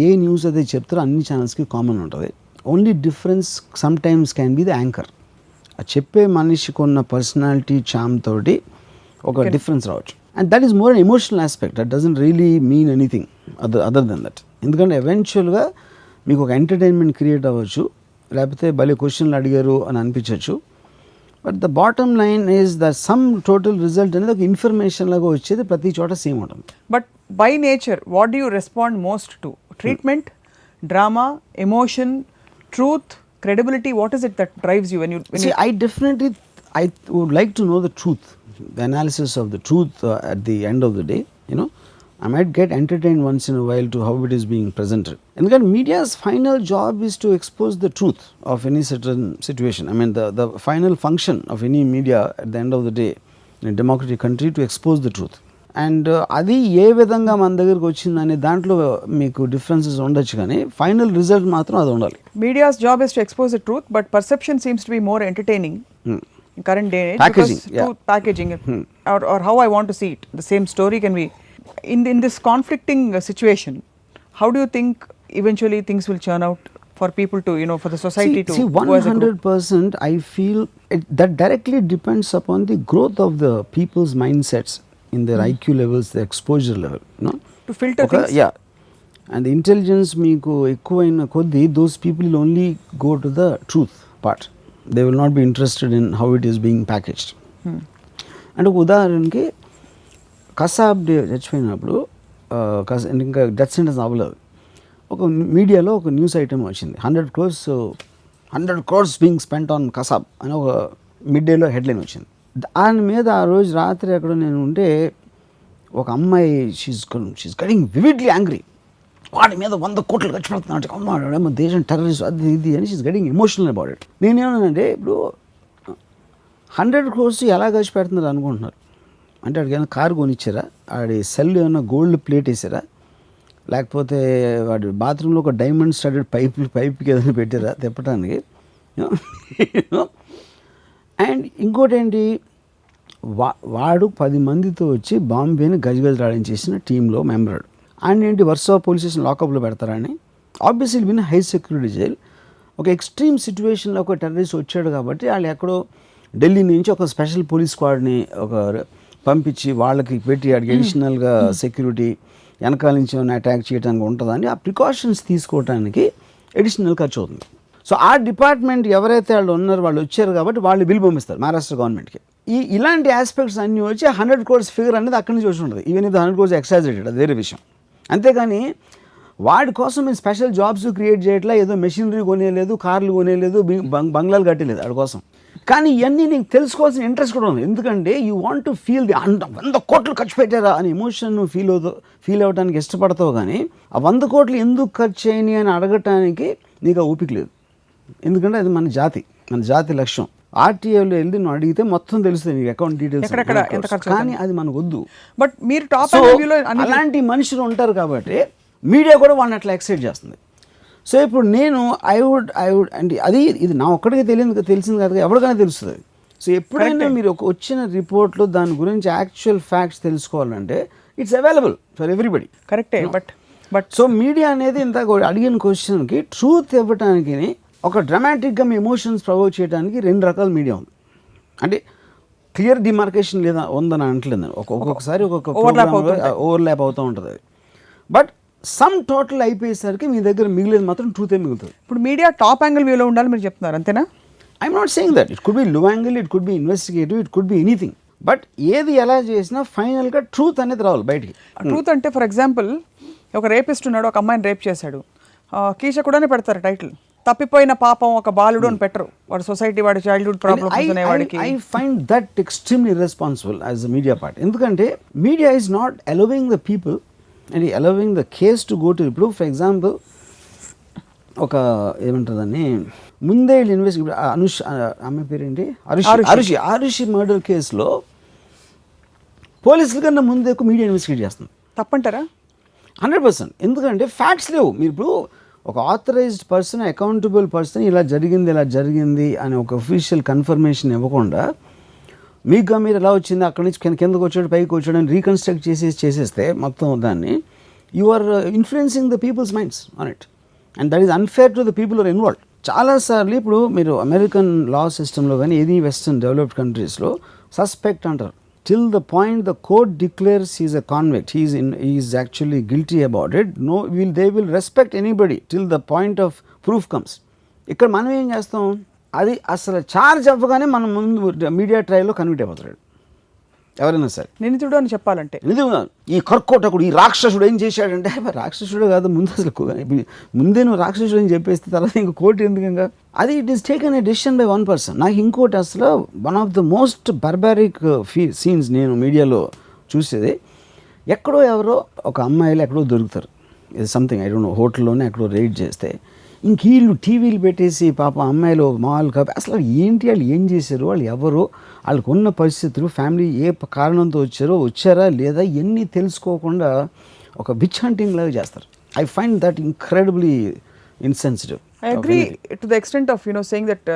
ఏ news అయితే చెప్తారో అన్ని ఛానల్స్కి కామన్ ఉంటుంది. Only difference sometimes can be the anchor. ఆ చెప్పే మనిషికి ఉన్న పర్సనాలిటీ చామ్ తోటి ఒక డిఫరెన్స్ రావచ్చు. And that is more an emotional aspect. That doesn't really mean anything other than that. ఎందుకంటే ఎవెన్చువల్గా మీకు ఒక ఎంటర్టైన్మెంట్ క్రియేట్ అవ్వచ్చు, లేకపోతే భలే క్వశ్చన్లు అడిగారు అని అనిపించవచ్చు. But the bottom line is the sum total result అనేది ఒక ఇన్ఫర్మేషన్ లాగా వచ్చేది ప్రతి చోట సేమ్ ఉంటుంది. But by nature what do you respond most to? Treatment, drama, emotion, truth, credibility? What is it that drives you when you see I definitely I would like to know the truth, the analysis of the truth at the end of the day. You know, I might get entertained once in a while to how it is being presented. And again, media's final job is to expose the truth of any certain situation. I mean the final function of any media at the end of the day in a democratic country to expose the truth. And అది ఏ విధంగా మన దగ్గరకు వచ్చిందనే దాంట్లో మీకు differences ఉండొచ్చు, కానీ final result మాత్రం అది ఉండాలి. Medias job is to expose the truth, but perception seems to be more entertaining in current day packaging or how I want to see it. The same story can be in this conflicting situation. How do you think eventually things will churn out for people to, you know, for the society to see 100% I feel that directly depends upon the growth of the people's mindsets in their IQ levels, their exposure level, you know, to filter things. Yeah, and the intelligence meeku ekkuvaina koddi those people will only go to the truth part. They will not be interested in how it is being packaged. And oka udaharaniki Kasab డే చచ్చిపోయినప్పుడు ఇంకా death sentence అవ్వలేదు. ఒక మీడియాలో ఒక news item వచ్చింది, 100 crores being spent on Kasab అని ఒక మిడ్ డేలో హెడ్లైన్ వచ్చింది. దాని మీద ఆ రోజు రాత్రి ఎక్కడ నేను ఉంటే ఒక అమ్మాయి షీస్ గెటింగ్ వివిడ్లీ యాంగ్రీ, వాడి మీద 100 కోట్లు ఖర్చు పెడుతున్నాడు, అమ్మ దేశం టెర్రరిస్ట్ అది ఇది అని she's getting emotional about it. నేనేమన్నానంటే ఇప్పుడు 100 crores ఎలా ఖర్చు పెడుతున్నారు అనుకుంటున్నారు అంటే, వాడికి ఏమైనా కారు కొనిచ్చారా, వాడి సెల్ ఏమైనా గోల్డ్ ప్లేట్ వేసారా, లేకపోతే వాడి బాత్రూంలో ఒక డైమండ్ స్టడెడ్ పైప్కి ఏదైనా పెట్టారా తిప్పడానికి. అండ్ ఇంకోటి ఏంటి, వాడు 10 మందితో వచ్చి బాంబేని గజగజలాడించేసిన టీంలో మెంబర్. అండ్ ఏంటి వర్సా పోలీస్ స్టేషన్ లాకప్లో పెడతారని, obviously win high security jail. ఒక ఎక్స్ట్రీమ్ సిచ్యువేషన్లో ఒక టెర్రరిస్ట్ వచ్చాడు కాబట్టి వాళ్ళు ఎక్కడో ఢిల్లీ నుంచి ఒక స్పెషల్ పోలీస్ స్క్వాడ్ని ఒక పంపించి వాళ్ళకి పెట్టి అడిషనల్గా సెక్యూరిటీ వెనకాల నుంచి ఏమైనా అటాక్ చేయడానికి ఉంటుందని ఆ ప్రికాషన్స్ తీసుకోవడానికి అడిషనల్ ఖర్చు అవుతుంది. సో ఆ డిపార్ట్మెంట్ ఎవరైతే వాళ్ళు ఉన్నారో వాళ్ళు వచ్చారు కాబట్టి వాళ్ళు బిల్ పంపిస్తారు మహారాష్ట్ర గవర్నమెంట్కి. ఇలాంటి ఆస్పెక్ట్స్ అన్నీ వచ్చి 100 crores ఫిగర్ అనేది అక్కడి నుంచి వచ్చి ఉంటుంది. ఈవెన్ ఇది 100 crores ఎక్సాజరేటెడ్, అది వేరే విషయం. అంతేగాని వాడి కోసం మేము స్పెషల్ జాబ్స్ క్రియేట్ చేయట్లా, ఏదో మెషినరీ కొనేయలేదు, కార్లు కొనేయలేదు, బంగ్లాలు కట్టలేదు వాడి కోసం. కానీ ఇవన్నీ నీకు తెలుసుకోవాల్సిన ఇంట్రెస్ట్ కూడా ఉంది. ఎందుకంటే you want to feel the 100 కోట్లు ఖర్చు పెట్టారా అని ఎమోషన్ నువ్వు ఫీల్ అవ్వడానికి ఇష్టపడతావు. కానీ ఆ 100 కోట్లు ఎందుకు ఖర్చు అయినాయి అని అడగటానికి నీకు ఆ ఓపిక లేదు. ఎందుకంటే అది మన జాతి లక్ష్యం. ఆర్టీఐలో వెళ్ళి నువ్వు అడిగితే మొత్తం తెలుస్తుంది నీకు అకౌంట్ డీటెయిల్స్. కానీ అది మనకు వద్దు. బట్ మీరు టాప్ అలాంటి మనుషులు ఉంటారు కాబట్టి మీడియా కూడా వాళ్ళని అట్లా ఎక్సైట్ చేస్తుంది. సో ఇప్పుడు నేను ఐ వుడ్ అంటే అది ఇది నా ఒక్కడికి తెలిసింది కాదు, ఎవరికైనా తెలుస్తుంది. సో ఎప్పుడైనా మీరు వచ్చిన రిపోర్ట్లో దాని గురించి యాక్చువల్ ఫ్యాక్ట్స్ తెలుసుకోవాలంటే ఇట్స్ అవైలబుల్ ఫర్ ఎవ్రీబడి. కరెక్టే. బట్ సో మీడియా అనేది ఇంత అడిగిన క్వశ్చన్కి ట్రూత్ ఇవ్వటానికి ఒక డ్రామాటిక్గా మీ ఎమోషన్స్ ప్రొవోక్ చేయడానికి 2 రకాల మీడియా ఉంది. అంటే క్లియర్ డిమార్కేషన్ లేదా ఉందని అంటలేదు, ఒక్కొక్కసారి ఒక్కొక్క ఓవర్లాప్ అవుతూ ఉంటుంది అది. బట్ సమ్ టోటల్ అయిపోయేసరికి మీ దగ్గర మిగిలేదు మాత్రం ట్రూతే మిగులుతుంది. ఇప్పుడు మీడియా టాప్ యాంగిల్ వ్యూలో ఉండాలి మీరు చెప్తున్నారు, అంతేనా? I'm not saying that. It could be low angle, it could be investigative, it could be anything. But ఏది ఎలా చేసినా ఫైనల్గా ట్రూత్ అనేది రావాలి బయటికి. ట్రూత్ అంటే ఫర్ ఎగ్జాంపుల్ ఒక రేపిస్ట్ ఉన్నాడు, ఒక అమ్మాయిని రేప్ చేశాడు, కీచ కూడానే పెడతారు టైటిల్. తప్పిపోయిన పాపం ఒక బాలుడు అని పెట్టరు. వాడు సొసైటీ, వాడి చైల్డ్హుడ్ ప్రాబ్లమ్స్ అనేవాడికి. I find that extremely irresponsible as a media part. ఎందుకంటే media is not allowing the people and allowing the case to go to. ఇప్పుడు ఫర్ ఎగ్జాంపుల్ ఒక ఏమంటుందని ముందే ఇన్వెస్టిగేట్ అమ్మాయి పేరేంటి ఆరుషి మర్డర్ కేసులో పోలీసుల కన్నా ముందే ఎక్కువ మీడియా ఇన్వెస్టిగేట్ చేస్తుంది. తప్పంటారా? 100%. ఎందుకంటే ఫ్యాక్ట్స్ లేవు. మీరు ఇప్పుడు ఒక ఆథరైజ్డ్ పర్సన్, అకౌంటబుల్ పర్సన్ ఇలా జరిగింది అని ఒక అఫీషియల్ కన్ఫర్మేషన్ ఇవ్వకుండా మీకు మీరు ఎలా వచ్చింది, అక్కడి నుంచి కిందకు వచ్చాడు పైకి వచ్చాడు అని రీకన్స్ట్రక్ట్ చేసేస్తే మొత్తం దాన్ని you are influencing the people's minds on it and that is unfair to the people are involved. చాలాసార్లు ఇప్పుడు మీరు అమెరికన్ లా సిస్టంలో కానీ ఏది వెస్టర్న్ డెవలప్డ్ కంట్రీస్లో సస్పెక్ట్ అంటారు. Till the point the court declares he is a convict, he is actually guilty about it. No, they will respect anybody till the point of proof comes. ఇక్కడ మనం ఏం చేస్తాం, అది అసలు ఛార్జ్ అవ్వగానే మనం ముందు మీడియా ట్రయల్లో కన్విక్ట్ అయిపోతాడు ఎవరైనా సరే. నిందితుడు అని చెప్పాలంటే ఈ కర్కోటకుడు, ఈ రాక్షసుడు ఏం చేశాడంటే రాక్షసుడు కాదు, ముందు అసలు ముందే నువ్వు రాక్షసుడు అని చెప్పేస్తే తర్వాత ఇంకో కోర్టు ఎందుకంగా అది it is taken a decision by 1 person. నాకు ఇంకోటి అసలు one of the most barbaric scenes నేను మీడియాలో చూసేది, ఎక్కడో ఎవరో ఒక అమ్మాయిలు ఎక్కడో దొరుకుతారు, ఇది సంథింగ్ ఐ డోంట్ నో, హోటల్లోనే ఎక్కడో రైడ్ చేస్తే ఇంక వీళ్ళు టీవీలు పెట్టేసి పాప అమ్మాయిలు మాల్ కప్ అసలు ఏంటి, వాళ్ళు ఏం చేశారు, వాళ్ళు ఎవరు, వాళ్ళకు ఉన్న పరిస్థితులు, ఫ్యామిలీ ఏ కారణంతో వచ్చారా లేదా ఎన్ని తెలుసుకోకుండా ఒక బిచ్ హంటింగ్ లాగా చేస్తారు. I find that incredibly insensitive. I agree to the extent of saying that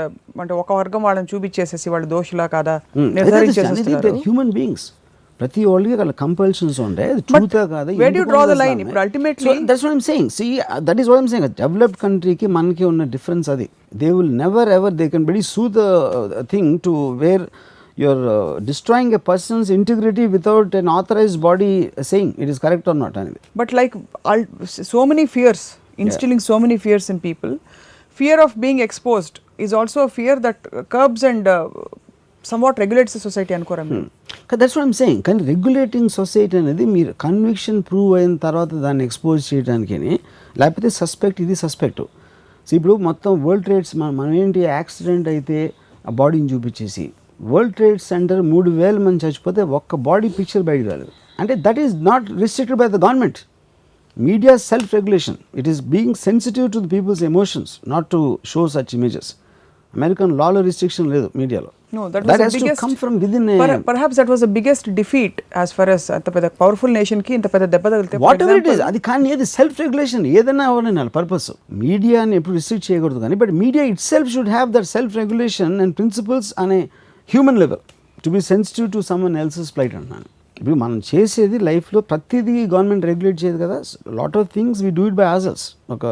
అంటే ఒక వర్గం వాళ్ళని చూపించేసేసి వాళ్ళు దోషులా కాదా నిర్ధారించేసేస్తున్నారు. హ్యూమన్ బీయింగ్స్ ప్రతి వాళ్ళకి వాళ్ళ కంపల్షన్స్ ఉంటాయి, అది ట్రూతా కాదా. Where do you draw the line? ఇప్పుడు ultimately that's what I'm saying. See, that is what I'm saying. Developed country కి మనకి ఉన్న డిఫరెన్స్ అది. They will never ever they can very sue the thing to where you're destroying a person's integrity without an authorized body saying it is correct or not. But like so many fears, instilling so many fears in people. Fear of being exposed is also a fear that curbs and somewhat regulates the society అనుకోరా మీరు? That's what I'm saying. కానీ regulating society అనేది మీరు conviction prove అయిన తర్వాత దాన్ని expose చేయడానికి, లేకపోతే suspect ఇది సస్పెక్ట్. సో ఇప్పుడు మొత్తం వరల్డ్ ట్రేడ్స్ మనం ఏంటి, యాక్సిడెంట్ అయితే ఆ బాడీని చూపించేసి వరల్డ్ ట్రేడ్ సెంటర్ 3,000 మంది చచ్చిపోతే ఒక్క బాడీ పిక్చర్ బయటకు రాలేదు. అంటే that is not restricted by the government. Media self regulation, it is being sensitive to the people's emotions not to show such images. American లాలో రిస్ట్రిక్షన్ లేదు మీడియాలో. No, that has to come from within. Perhaps that was the biggest defeat as far as అంత పెద్ద powerful nation కి ఇంత పెద్ద దెబ్బ తగిలితే. వాటెవర్ ఇట్ ఈస్, అది కానీ ఏది సెల్ఫ్ రెగ్యులేషన్ ఏదైనా అవ్వాలని పర్పస్. మీడియాని ఎప్పుడు రిస్ట్రిక్ట్ చేయకూడదు కానీ, but media itself should have that self regulation and principles అనే human level to be sensitive to someone else's plight అంటున్నాను. ఇప్పుడు మనం చేసేది లైఫ్లో ప్రతిదీ గవర్నమెంట్ రెగ్యులేట్ చేయదు కదా. Lot of things we do it by ourselves. ఒక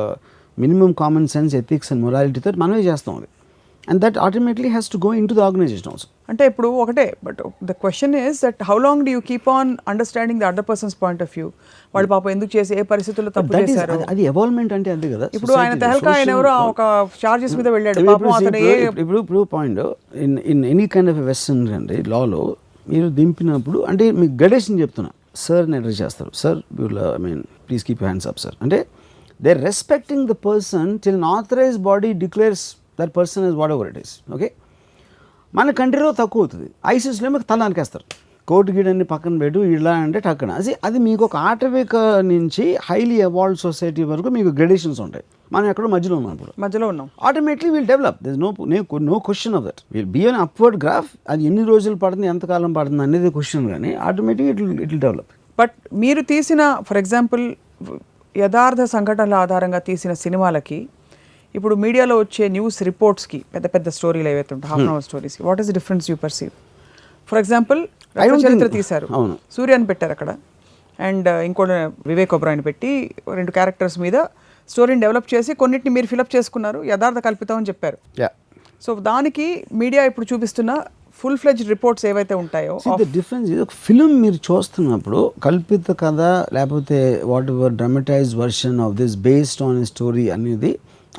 minimum common sense, ethics and మొరాలిటీతో మనమే చేస్తాం. అది and that ultimately has to go into the organization also. అంటే ఇప్పుడు ఒకటే but the question is that how long do you keep on understanding the other persons point of view, వాడు పాపం ఎందుకు చేసి ఏ పరిస్థితుల్లో తప్పు That is, చేశారు. అది ఎవాల్వ్మెంట్ అంటే అంతే కదా. ఇప్పుడు ఆయన తెహల్కా ఆయన ఎవరో ఒక చార్జెస్ మీద వెళ్ళాడు పాపం అతను ఇప్పుడు point in any kind of western అండి లాలో మీరు దింపినప్పుడు అంటే మీకు గైడేషన్ చెప్తున్నా, సార్ అడ్రస్ చేస్తారు, sir I mean please keep you hands up sir అంటే they respecting the person till an authorised body declares that person is whatever it is. Okay, మన కంట్రీలో తక్కువ అవుతుంది, ఐసీఎస్లో మీకు తల అనికేస్తారు, కోర్టు గీడన్ని పక్కన పెట్టు ఇలా అంటే టక్కన అది మీకు ఒక ఆటవిక నుంచి హైలీ ఎవాల్వ్డ్ సొసైటీ వరకు మీకు గ్రెడేషన్స్ ఉంటాయి. మనం ఎక్కడో మధ్యలో ఉన్నాం, ఇప్పుడు మధ్యలో ఉన్నాం. Automatically will develop, this no question of that, will be an upward graph. అది ఎన్ని రోజులు పడుతుంది, ఎంతకాలం పడుతుంది అనేది క్వశ్చన్, కానీ ఆటోమేటిక్గా ఇట్ విల్ డెవలప్. బట్ మీరు తీసిన ఫర్ ఎగ్జాంపుల్ యథార్థ సంఘటనల ఆధారంగా తీసిన సినిమాలకి ఇప్పుడు మీడియాలో వచ్చే న్యూస్ రిపోర్ట్స్కి పెద్ద పెద్ద స్టోరీలు ఏవైతే ఉంటాయి హాఫ్ అన్ అవర్ స్టోరీస్కి, what is the difference you perceive? For example చరిత్ర తీశారు, సూర్యాన్ని పెట్టారు అక్కడ, అండ్ ఇంకోటి వివేక్ ఒబ్రాయ్ని పెట్టి 2 క్యారెక్టర్స్ మీద స్టోరీని డెవలప్ చేసి కొన్నిటిని మీరు ఫిలప్ చేసుకున్నారు, యథార్థ కల్పితం అని చెప్పారు. సో దానికి మీడియా ఇప్పుడు చూపిస్తున్న ఫుల్ ఫ్లెడ్జ్డ్ రిపోర్ట్స్ ఏవైతే ఉంటాయో డిఫరెన్స్ ఒక ఫిలిం మీరు చూస్తున్నప్పుడు కల్పిత కథ లేకపోతే whatever dramatise version of this based on a story అనేది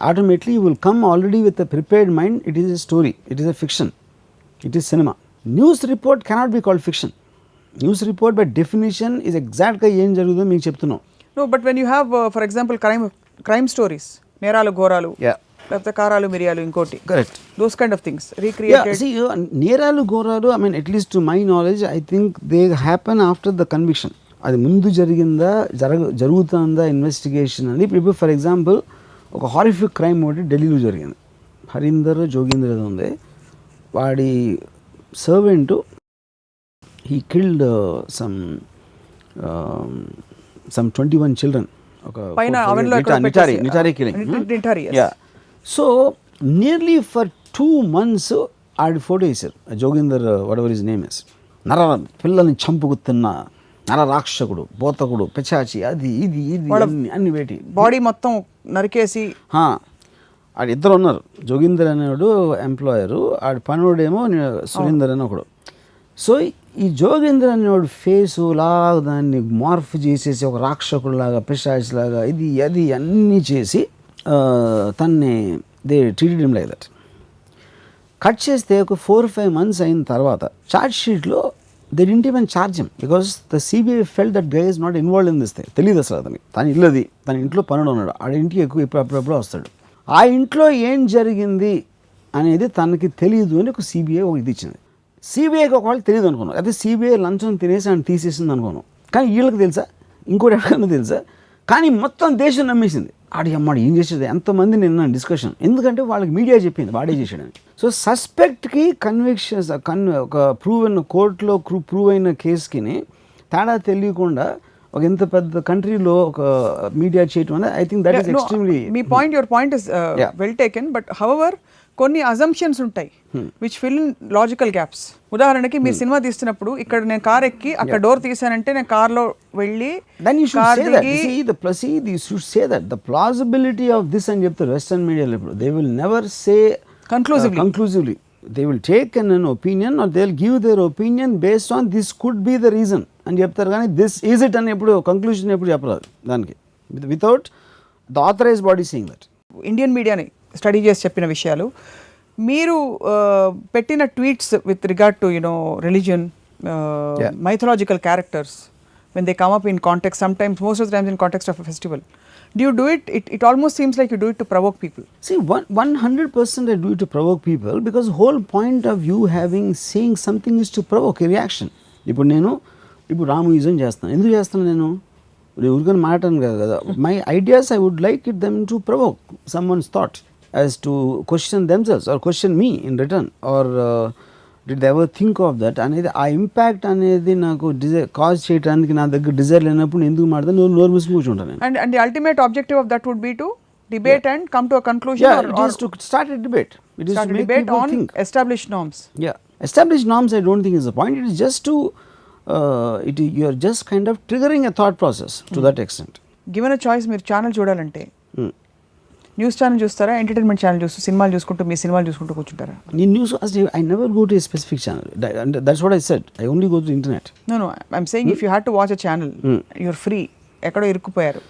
automatically you will come already with a prepared mind. It is a story, it is a fiction, it is cinema. News report cannot be called fiction. News report by definition is ఎగ్జాక్ట్గా ఏం జరుగుతుందో మీకు చెప్తున్నాం. No but when you have for example crime stories, నేరాలు ఘోరాలు లేకపోతే కారాలు మిరియాలు, ఇంకోటి correct, those kind of things recreated. నేరాలు ఘోరాలు I mean at least to my knowledge I think they happen after the conviction. అది ముందు జరిగిందా జరుగుతుందా ఇన్వెస్టిగేషన్ అని. ఇప్పుడు ఫర్ ఎగ్జాంపుల్ ఒక హారిఫిక్ క్రైమ్ ఒకటి ఢిల్లీలో జరిగింది, హరీందర్ జోగేందర్ ఏదో ఉంది, వాడి servant he killed some 21 children. ఒక Nithari killing. So nearly for 2 months ఆడి ఫోటో వేశారు, Joginder whatever his name is. పిల్లల్ని చంపుకుతున్న నర రాక్షకుడు, బోతకుడు, పిచాచి, అది ఇది అన్ని వేటి బాడీ మొత్తం నరికేసి. ఆడు 2 ఉన్నారు, జోగేందర్ అనేవాడు ఎంప్లాయరు, ఆడి పనుడేమో సురేందర్ అని ఒకడు. సో ఈ జోగేంద్ర అనేవాడు ఫేసు లాగా దాన్ని మార్ఫ్ చేసేసి ఒక రాక్షకుడిలాగా పిశాచిలాగా ఇది అది అన్నీ చేసి తన్ని they treated him like that. Cut చేస్తే ఒక 4-5 months అయిన తర్వాత ఛార్జ్ షీట్లో they didn't even charge him because the CBI felt that guy is not involved in this thing. తెలియదు అసలు అతనికి, తన ఇల్లది, తన ఇంట్లో పనుడు ఉన్నాడు, ఆడ ఇంటికి అప్పుడప్పుడు వస్తాడు. ఆ ఇంట్లో ఏం జరిగింది అనేది తనకి తెలియదు అని ఒక సిబిఐ ఒక ఇది ఇచ్చింది. సిబిఐకి ఒకవేళ తెలియదు అనుకున్నాం, అయితే సిబిఐ లంచం తినేసి ఆయన తీసేసింది అనుకున్నాం. కానీ వీళ్ళకి తెలుసా, ఇంకోటి ఎక్కడన్నా తెలుసా, కానీ మొత్తం దేశం నమ్మేసింది. అమ్మాడు ఏం చేసేది, ఎంతమంది నిన్న డిస్కషన్, ఎందుకంటే వాళ్ళకి మీడియా చెప్పింది వాడే చేసాడని. సో సస్పెక్ట్కి కన్విక్షన్స్ ఒక ప్రూవ్ అయిన కోర్టులో ప్రూవ్ అయిన కేసుకి తేడా తెలియకుండా ఒక ఇంత పెద్ద కంట్రీలో ఒక మీడియా చేయటం అనేది I think that is extremely. Me point, your point is well taken, but however కొన్ని అజంప్షన్స్ ఉంటాయి which fill in logical gaps. ఉదాహరణకి మీరు సినిమా తీస్తున్నప్పుడు ఇక్కడ నేను కార్ ఎక్కి అక్కడ డోర్ తీసానంటే నేను కార్లో వెళ్ళి ద ప్లాజిబిలిటీ ఆఫ్ దిస్ అని చెప్తారు వెస్టర్న్ మీడియాలో. ఇప్పుడు they will never say కన్క్లూజివ్లీ, they will take an opinion or they will give their opinion based on this could be the reason అని చెప్తారు, కానీ దిస్ ఈజ్ ఇట్ అని ఎప్పుడు కంక్లూజన్ ఎప్పుడు చెప్పరాదు దానికి, without the authorize body seeing that. Indian మీడియాని study చేసి చెప్పిన విషయాలు, మీరు పెట్టిన tweets with regard to religion, mythological characters, when they come up in context, sometimes, most of the times in context of a festival, do you do it? It almost seems like you do it to provoke people. See, 100% I do it to provoke people, because whole point of you saying something is to provoke a reaction. ఇప్పుడు రాముయిజం చేస్తాను, ఎందుకు చేస్తాను నేను ఊరికని మాట్లాడను కదా. My ideas I would like it them to provoke someone's thought as to question themselves or question me in return, or did they ever think of that అనేది ఆ ఇంపాక్ట్ అనేది నాకు డిజైర్ కాజ్ చేయడానికి నా దగ్గర డిజైర్ లేనప్పుడు ఎందుకు మాట్లాడతాను, నోరు మూసుకుని కూర్చుంటాను నేను. And the ultimate objective of that would be to debate and come to a conclusion, or it is to start a debate. It is to make people on think. Established norms. Established norms I don't think is the point. It is just to you are just kind of triggering a thought process to that extent. Given a choice, మీరు channel చూడాలంటే news channel చూస్తారా, entertainment channel చూస్తూ సినిమాలు చూసుకుంటూ మీ సినిమాలు చూసుకుంటూ కూర్చుంటారా? నేను news I never go to a specific channel, that's what I said, I only go to internet. No I'm saying if you had to watch a channel you're free, ఎక్కడో ఇరుక్కుపోయారు,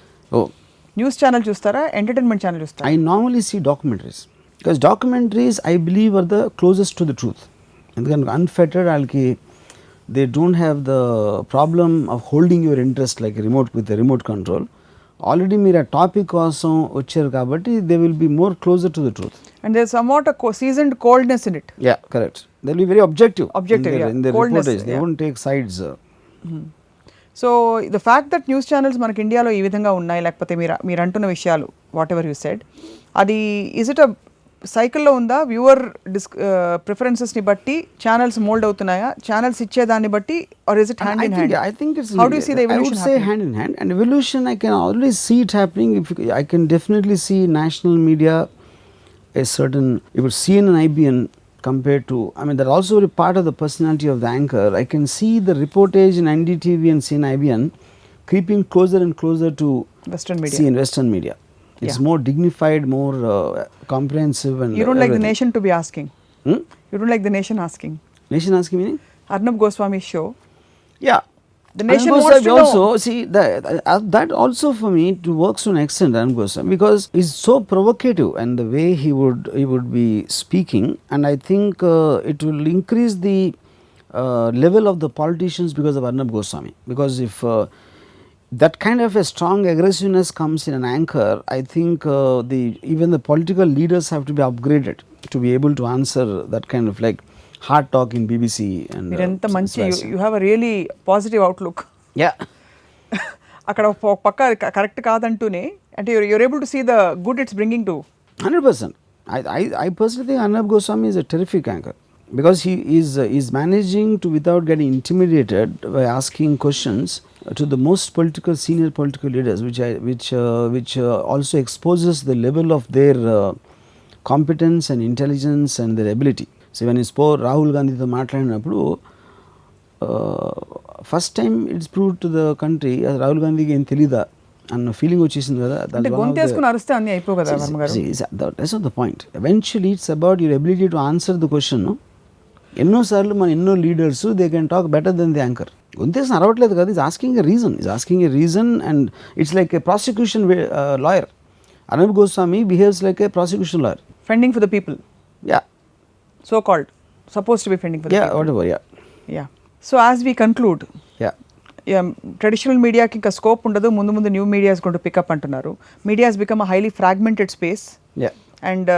న్యూస్ ఛానల్ చూస్తారా, entertainment channel చూస్తారా? I normally see documentaries because documentaries I believe are the closest to the truth. ఎందుకంటే unfettered వాళ్ళకి they don't have the problem of holding your interest like a remote with a remote control. Already మీరు ఆ topic కోసం వచ్చారు కాబట్టి they will be more closer to the truth. And there's somewhat a seasoned coldness in it. Yeah, correct. They'll be very objective in their Coldness, reportage. They won't take sides. So the fact that news channels మనకి ఇండియాలో ఈ విధంగా ఉన్నాయి, లేకపోతే మీరు అంటున్న విషయాలు what ever you said, అది ఈజ్ ఇట్ అ సైకిల్లో ఉందా? వ్యూవర్ ప్రిఫరెన్సెస్ని బట్టి ఛానల్స్ మోల్డ్ అవుతున్నాయా, ఛానల్స్ ఇచ్చేదాన్ని బట్టి, or is it hand in hand? I think it's How do you see the evolution I would say hand in hand. And evolution I can always see it happening. I can definitely see national media a certain, if it's CNN and IBN compared to, I mean, they're also a part of the personality of the anchor. I can see the reportage in NDTV and CNN IBN creeping closer and closer to Western media. CNN Western media. It's more dignified, more comprehensive, and You don't like the everything. nation to be asking. Hmm? You don't like the nation asking. Nation asking meaning? Arnab Goswami's show. Yeah. The nation Anand wants to Goswami know. also, see, that also for me to works to an extent, Anand Goswami, because he's so provocative and the way he would be speaking, and I think it will increase the level of the politicians because of Arnab Goswami. Because if that kind of a strong aggressiveness comes in an anchor, I think even the political leaders have to be upgraded to be able to answer that kind of like hard talk in BBC. And మీరు ఎంత మంచి, you have a really positive outlook. yeah. అక్కడ పక్క correct కాదంటూనే, అంటే you're able to see the good it's bringing to. 100%. I personally think Arnab Goswami is a terrific anchor because he is managing to, without getting intimidated by asking questions to the most senior political leaders, which also exposes the level of their competence and intelligence and their ability. So when he spoke Rahul Gandhi తో మాట్లాడినప్పుడు first time it's prove to the country Rahul గాంధీకి ఏం తెలీదా అన్న feeling వచ్చేసింది కదా. అంటే గొంతేసుకుని అరిస్తే అన్నీ అయిపో కదా వర్మ గారు. That's not the point. Eventually it's about your ability to answer the question. ఎన్నోసార్లు మన ఎన్నో leaders they can talk better than the anchor. గొంతేసిన అరవట్లేదు కదా, is asking a reason and it's like a prosecution lawyer. Arnab Goswami behaves like a prosecution lawyer. Fending for the people. Yeah. So called. Supposed to be fending for the people. Yeah, whatever, yeah. Yeah. So as we conclude, traditional మీడియాకి ఇంకా scope ఉండదు, ముందు new media is going to pick up అంటున్నారు. Media has become a highly fragmented space. And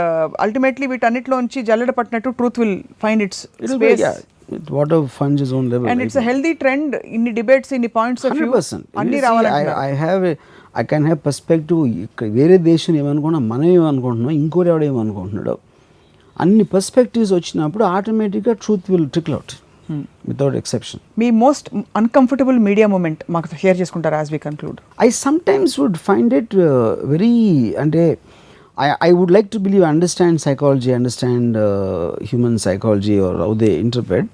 ultimately వీటన్నిటిలోంచి జల్లెడ పట్టినట్టు truth will find its space. What of funds his own level. And it's a healthy trend. ఇన్ని debates, ఇన్ని points of view అన్ని రావాలంటే I can have perspective. వేరే దేశం ఏమనుకున్నా, మనం ఏమనుకుంటున్నాం, ఇంకోటి ఎవడ ఏమనుకుంటున్నాడు, అన్ని పర్స్పెక్టివ్స్ వచ్చినప్పుడు ఆటోమేటిక్గా truth will trickle out without exception. మీ మోస్ట్ అన్కంఫర్టబుల్ మీడియా మూమెంట్ మాకు షేర్ చేసుకుంటారా as we conclude? I sometimes would find it very, అంటే I would like to believe, understand psychology, understand human psychology or how they interpret,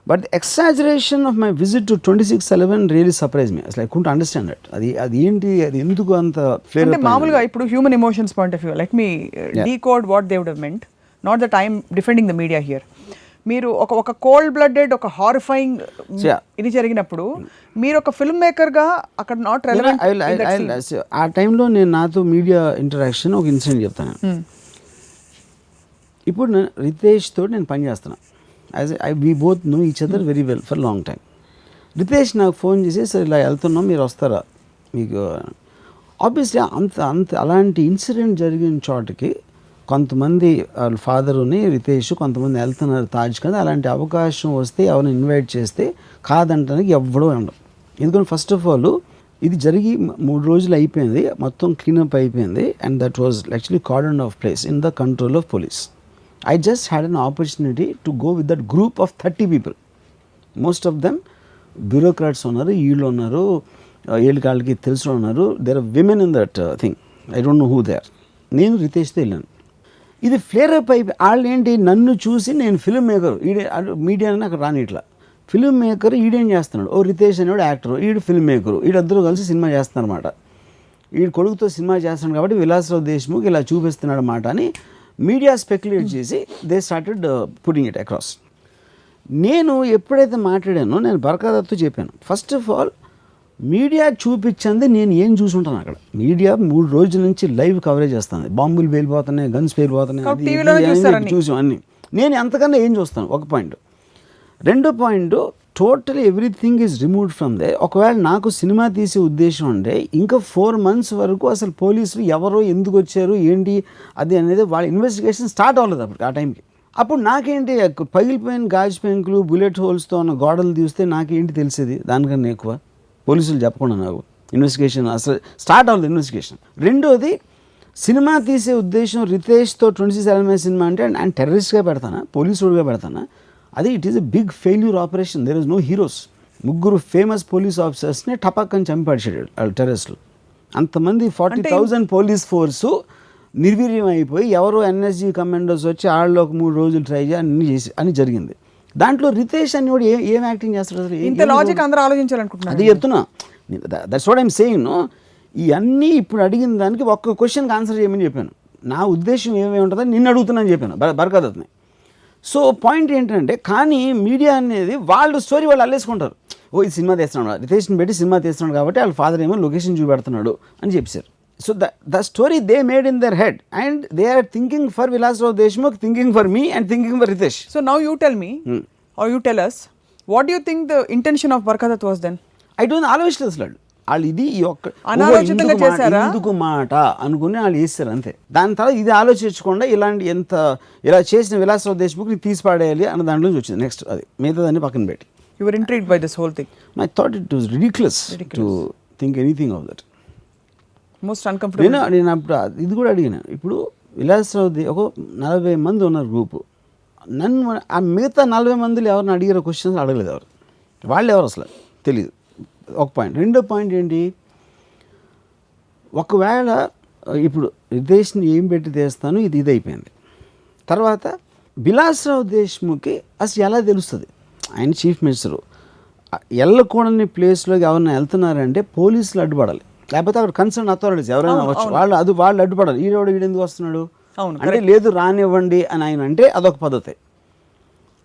but the exaggeration of my visit to 2611 really surprised me. I couldn't understand it. అది ఏంటి, అది ఎందుకు అంత flare అంటే మామూలుగా ఇప్పుడు human emotions point of view, let me decode what they would have meant, not that I'm defending the media here. మీరు ఒక కోల్డ్ బ్లడెడ్, ఒక హారిఫైయింగ్ ఇది జరిగినప్పుడు మీరు ఒక ఫిల్మ్ మేకర్గా అక్కడ నాట్ రెలెవెంట్. ఆ టైంలో నేను నాతో మీడియా ఇంటరాక్షన్ ఒక ఇన్సిడెంట్ చెప్తాను. ఇప్పుడు నేను రితేష్ తోటి నేను పని చేస్తున్నాను. We both know each other very well for long time. Ritesh నాకు ఫోన్ చేసి, సార్ ఇలా వెళ్తున్నాం, మీరు వస్తారా మీకు. ఆబ్వియస్లీ అలాంటి ఇన్సిడెంట్ జరిగిన చోటకి కొంతమంది వాళ్ళ ఫాదరుని రితేష్ కొంతమంది వెళ్తున్నారు తాజ్ కదా, అలాంటి అవకాశం వస్తే ఎవరిని ఇన్వైట్ చేస్తే కాదంటానికి ఎవ్వడూ ఉండదు. ఎందుకంటే ఫస్ట్ ఆఫ్ ఆల్ ఇది జరిగి 3 రోజులు అయిపోయింది, మొత్తం క్లీనప్ అయిపోయింది, and that was actually cordon of place in the control of police. I just had an opportunity to go with that group of 30 people. Most of them bureaucrats ఉన్నారు, వీళ్ళు ఉన్నారు, ఏళ్ళు కాళ్ళకి తెలుసు ఉన్నారు. There are women in that thing. I don't know who they are. నేను రితేష్తో వెళ్ళాను. ఇది ఫ్లేర్ అప్ అయిపోయి వాళ్ళు ఏంటి, నన్ను చూసి నేను ఫిల్మ్ మేకర్, ఈడే మీడియా అని అక్కడ రాని, ఇట్లా ఫిల్మ్ మేకర్ ఈడేం చేస్తున్నాడు, ఓ రితేష్ అనేవాడు యాక్టర్, ఈడు ఫిల్మ్ మేకరు, వీళ్ళిద్దరూ కలిసి సినిమా చేస్తున్నారు అనమాట. ఈ కొడుకుతో సినిమా చేస్తున్నాడు కాబట్టి విలాసరావు దేశ్ముఖ్ ఇలా చూపిస్తున్నాడు అన్నమాట అని మీడియా స్పెక్యులేట్ చేసి they started putting it across. నేను ఎప్పుడైతే మాట్లాడానో నేను బర్ఖాదత్తో చెప్పాను, ఫస్ట్ ఆఫ్ ఆల్ మీడియా చూపించింది నేను ఏం చూసుంటాను అక్కడ. మీడియా 3 రోజుల నుంచి లైవ్ కవరేజ్ చేస్తుంది, బాంబులు పేలిపోతున్నాయి, గన్స్ పేలిపోతున్నాయి, చూసాం అన్నీ. నేను ఎంతకన్నా ఏం చూస్తాను, ఒక పాయింట్. రెండో point, totally everything is removed from they. ఒకవేళ నాకు సినిమా తీసే ఉద్దేశం అంటే ఇంకా 4 months వరకు అసలు పోలీసులు ఎవరో ఎందుకు వచ్చారు ఏంటి అది అనేది వాళ్ళ ఇన్వెస్టిగేషన్ స్టార్ట్ అవ్వలేదు అప్పుడు ఆ టైంకి. అప్పుడు నాకేంటి పగిలిపోయిన గాజు పెంకులు బుల్లెట్ హోల్స్తో ఉన్న గోడలు తీస్తే నాకేంటి తెలిసేది దానికన్నా ఎక్కువ, పోలీసులు చెప్పకుండా నాకు ఇన్వెస్టిగేషన్ అసలు స్టార్ట్ అవ్వలేదు ఇన్వెస్టిగేషన్. రెండోది, సినిమా తీసే ఉద్దేశం రితేష్తో 27 సినిమా అంటే అండ్ టెర్రరిస్ట్గా పెడతానా పోలీసుడుగా పెడతానా, అది it is a big failure operation. There is no heroes. 3 famous police ఆఫీసర్స్ని టపక్కని చంపడిచాడు వాళ్ళు టెర్రరిస్టులు. అంతమంది 40,000 పోలీస్ ఫోర్సు నిర్వీర్యం అయిపోయి ఎవరో ఎన్ఎస్జీ కమాండోస్ వచ్చి వాళ్ళు ఒక 3 రోజులు ట్రై చేసి అన్ని చేసి అని జరిగింది. దాంట్లో రితేష్ అని కూడా ఏం యాక్టింగ్ చేస్తాడు అసలు, ఇంత లాజిక్ అందరూ ఆలోచించాలనుకుంటున్నారు. అది చెప్తున్నా, దట్స్ వాట్ ఐమ్ సేయింగ్. ఇవన్నీ ఇప్పుడు అడిగిన దానికి ఒక్క క్వశ్చన్కి ఆన్సర్ చేయమని చెప్పాను. నా ఉద్దేశం ఏమేమి ఉంటుందో నిన్ను అడుగుతున్నాను చెప్పాను బర్ఖాదత్ని. సో పాయింట్ ఏంటంటే, కానీ మీడియా అనేది వాళ్ళు స్టోరీ వాళ్ళు అల్లేసుకుంటారు. ఓ ఈ సినిమా తీస్తున్నాడు, రితేష్ని పెట్టి సినిమా తీస్తున్నాడు కాబట్టి వాళ్ళ ఫాదర్ ఏమో లొకేషన్ చూపెడుతున్నాడు అని చెప్పారు. So the story they made in their head and they are thinking for Vilasrao Deshmukh, thinking for me and thinking for Riteish. So now you tell me or you tell us what do you think the intention of Barkha Dutt was then? I don't ఆలోచించలేదు అసలు వాళ్ళు ఇది అనాలోచితంగా చేశారా ఎందుకు మాట అనుకుని వాళ్ళు చేస్తారు అంతే. దాని తర్వాత ఇది ఆలోచించకుండా ఇలాంటి ఇలా చేసిన విలాసరావు దేశ్ముఖ్ని తీసి పాడేయాలి అన్న దాంట్లో వచ్చింది. నెక్స్ట్ అది మిగతా దాన్ని పక్కన పెట్టి you were intrigued by this whole thing. I thought it was ridiculous to think anything of that. Most uncomfortable. నేను అప్పుడు ఇది కూడా అడిగినాను. ఇప్పుడు విలాసరావు ఒక 40 మంది ఉన్నారు గ్రూపు, నన్ను ఆ మిగతా 40 మందిలో ఎవరిని అడిగారో క్వశ్చన్స్ అడగలేదు. ఎవరు వాళ్ళు ఎవరు అసలు తెలియదు, ఒక పాయింట్. రెండో పాయింట్ ఏంటి, ఒకవేళ ఇప్పుడు రితేష్ని ఏం పెట్టి తీస్తాను ఇది అయిపోయింది. తర్వాత విలాసరావు దేశ్ముఖ్కి అసలు ఎలా తెలుస్తుంది, ఆయన చీఫ్ మినిస్టరు, వెళ్ళకూడని ప్లేస్లోకి ఎవరైనా వెళ్తున్నారంటే పోలీసులు అడ్డుపడాలి, లేకపోతే అక్కడ కన్సర్న్ అథారిటీస్ ఎవరైనా అవ్వచ్చు, వాళ్ళు అడ్డుపడాలి. ఈడెందుకు వస్తున్నాడు అంటే లేదు రానివ్వండి అని ఆయన అంటే అదొక పద్ధతి.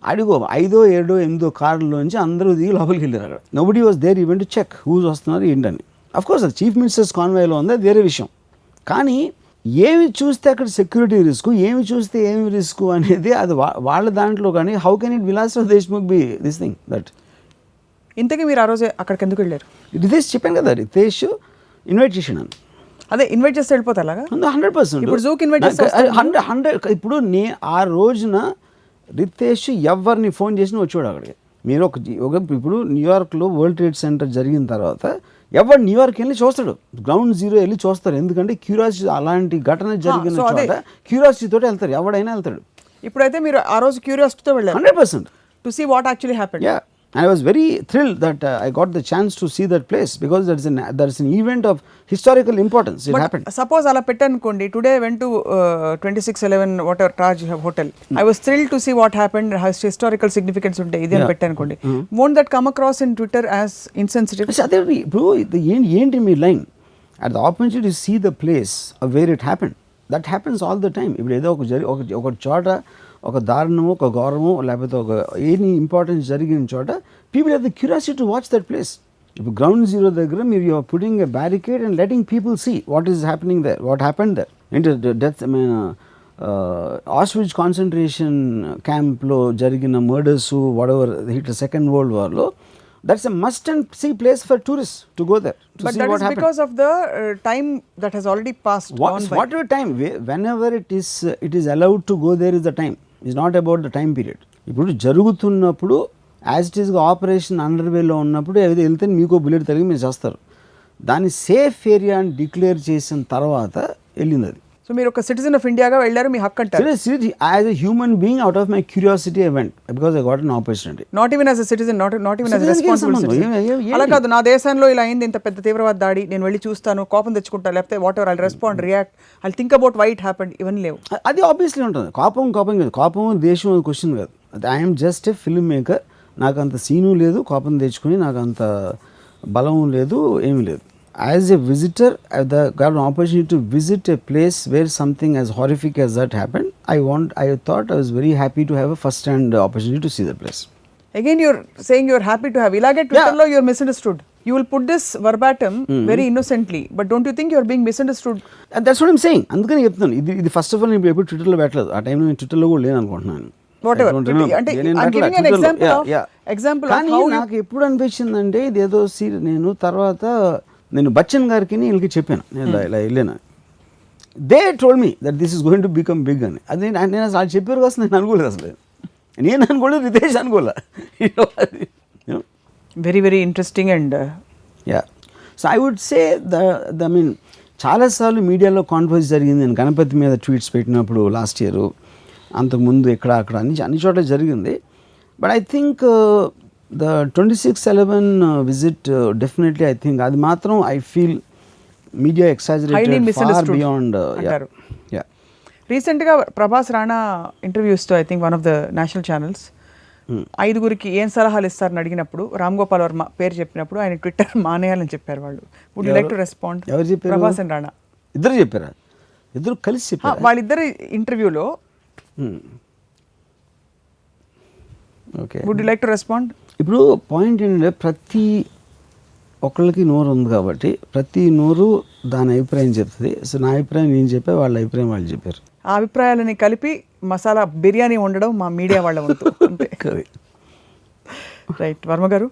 అడిగో 5, 7, 8 కార్లోంచి అందరూ దిగి లోపలికి వెళ్ళారు. అక్కడ nobody was there even to check who's వస్తున్నారు ఏంటని. అఫ్కోర్స్ అది చీఫ్ మినిస్టర్స్ కాన్వాయ్లో ఉంది, అది వేరే విషయం. కానీ ఏమి చూస్తే అక్కడ సెక్యూరిటీ రిస్క్, ఏమి చూస్తే ఏమి రిస్క్ అనేది అది వాళ్ళ దాంట్లో. కానీ how can it Vilasrao Deshmukh be this thing that. ఇంతకీ మీరు ఆ రోజు అక్కడికి ఎందుకు వెళ్ళారు? రితేష్ చెప్పాను కదా, రితేష్ ఇన్వైట్ చేసాను. అదే ఇన్వైట్ చేస్తే వెళ్ళిపోతారు అలాగా 100%. ఇప్పుడు జూకి ఇన్వైట్ చేస్తే 100. ఇప్పుడు ఆ రోజున రితేష్ ఎవరిని ఫోన్ చేసినా వచ్చాడు అక్కడికి. మీరు ఇప్పుడు న్యూయార్క్లో వరల్డ్ ట్రేడ్ సెంటర్ జరిగిన తర్వాత ఎవరు న్యూయార్క్ వెళ్ళి చూస్తాడు, గ్రౌండ్ జీరో వెళ్ళి చూస్తారు. ఎందుకంటే క్యూరియాసిటీ, అలాంటి ఘటన జరిగిన చోట క్యూరియాసిటీ తోటి వెళ్తారు, ఎవడైనా వెళ్తాడు. ఇప్పుడైతే మీరు ఆ రోజు క్యూరియాసిటీతో వెళ్ళారు 100% to see what actually happened. Yeah, I was very thrilled that I got the chance to see that place because there's an event of historical importance. It happened. Suppose అలా పెట్టనుకోండి, today I went to 2611 whatever Taj hotel. I was thrilled to see what happened, has historical significance ఉంటే ఇది అని పెట్టనుకోండి. Won't that come across in Twitter as insensitive? అదే ఇప్పుడు ఏంటి మీ line at the opportunity to see the place of where it happened. That happens all the time. ఇప్పుడు ఏదో ఒక చోట ఒక దారుణము, ఒక గౌరవము, లేకపోతే ఒక ఎనీ ఇంపార్టెన్స్ జరిగిన చోట people have the curiosity to watch that place. ఇప్పుడు గ్రౌండ్ జీరో దగ్గర మీరు you are putting a barricade and letting people see what is happening there, what happened there. ఏంటి డెత్ ఆస్విచ్ కాన్సన్ట్రేషన్ క్యాంప్లో జరిగిన మర్డర్స్, whatever hit second world వార్లో, that's a must and see place for tourists to go there to but see that what is happened. Because of the time that has already passed. Whatever time, whenever it is allowed to go there is the time. It's not about the time period. ఇప్పుడు జరుగుతున్నప్పుడు as it ఈస్గా operation అండర్వేలో ఉన్నప్పుడు ఏదైతే వెళ్తే మీకు bullet తగిలి మీరు చేస్తారు. దాన్ని సేఫ్ ఏరియా అని డిక్లేర్ చేసిన తర్వాత వెళ్ళింది అది. సో మీరు ఒక సిటిజన్ ఆఫ్ ఇండియాగా వెళ్ళారు, మీ హక్కు అంటారు. As a human being out of my curiosity I went because I got an opportunity. Not even as a citizen, not even as a responsible citizen. అలా కాదు, నా దేశంలో ఇలా అయింది, ఇంత పెద్ద తీవ్రవాద దాడి, నేను వెళ్ళి చూస్తాను, కోపం తెచ్చుకుంటా, లేకపోతే whatever I respond, react, I think about why it happened, ఇవన్నీ లేవు. అది ఆబ్వియస్లీ ఉంటుంది. కోపం కాదు, కోపం దేశం క్వశ్చన్ కాదు. I'm just a film maker. నాకు అంత సీను లేదు, కోపం తెచ్చుకుని నాకు అంత బలం లేదు, ఏమీ లేదు. as a visitor, I got an opportunity to visit a place where something as horrific as that happened. I thought I was very happy to have a first-hand opportunity to see the place. Again you're saying you're happy to have. ఇలాగే ట్విట్టర్లో you're misunderstood. You will put this verbatim very innocently, but don't you think you're being misunderstood? That's what I'm saying. అందుకని చెప్తున్నాను, ఇది first of all నేను ఎప్పుడు ట్విట్టర్లో పెట్టలేదు. ఆ టైంలో నేను ట్విట్టర్లో కూడా లేను అనుకుంటున్నాను. కానీ నాకు ఎప్పుడు అనిపించిందంటే ఇదేదో నేను తర్వాత నేను బచ్చన్ గారికి వీళ్ళకి చెప్పాను, నేను ఇలా వెళ్ళాను. They told me that this is going to become big అని. అది నేను అసలు చెప్పారు కోసం నేను అనుకోలేదు, అసలు నేను అనుకోలేదు, రితేష్ అనుకోలే. Very very interesting. And yeah, so I would say I mean చాలాసార్లు మీడియాలో కాన్ఫరెన్స్ జరిగింది. నేను గణపతి మీద ట్వీట్స్ పెట్టినప్పుడు లాస్ట్ ఇయర్, అంతకుముందు ఎక్కడ అక్కడ అన్ని చోట్ల జరిగింది. But I think the 26/11 visit definitely I think అది మాత్రం I feel media exaggerated far beyond. రీసెంట్గా ప్రభాస్ రాణా ఇంటర్వ్యూస్తో I think one of the national channels 5గురికి ఏం సలహాలు ఇస్తారని అడిగినప్పుడు రామ్ గోపాల్ వర్మ పేరు చెప్పినప్పుడు ఆయన ట్విట్టర్ మానేయాలని చెప్పారు వాళ్ళు. Would you like to respond? ఎవరు చెప్పారు? ప్రభాస్ అండ్ రాణా ఇద్దరు చెప్పారా? ఇద్దరు కలిసి చెప్పారు? వాళ్ళిద్దరు ఇంటర్వ్యూలో. Okay, would you like to respond? ఇప్పుడు పాయింట్ ఏంటంటే ప్రతి ఒకళ్ళకి నోరు ఉంది కాబట్టి ప్రతి నోరు దాని అభిప్రాయం చెప్తుంది. సో నా అభిప్రాయం నేను చెప్పా, వాళ్ళ అభిప్రాయం వాళ్ళు చెప్పారు. ఆ అభిప్రాయాలని కలిపి మసాలా బిర్యానీ వండడం మా మీడియా వాళ్ళ వంతు అంతే. రైట్ వర్మ గారు,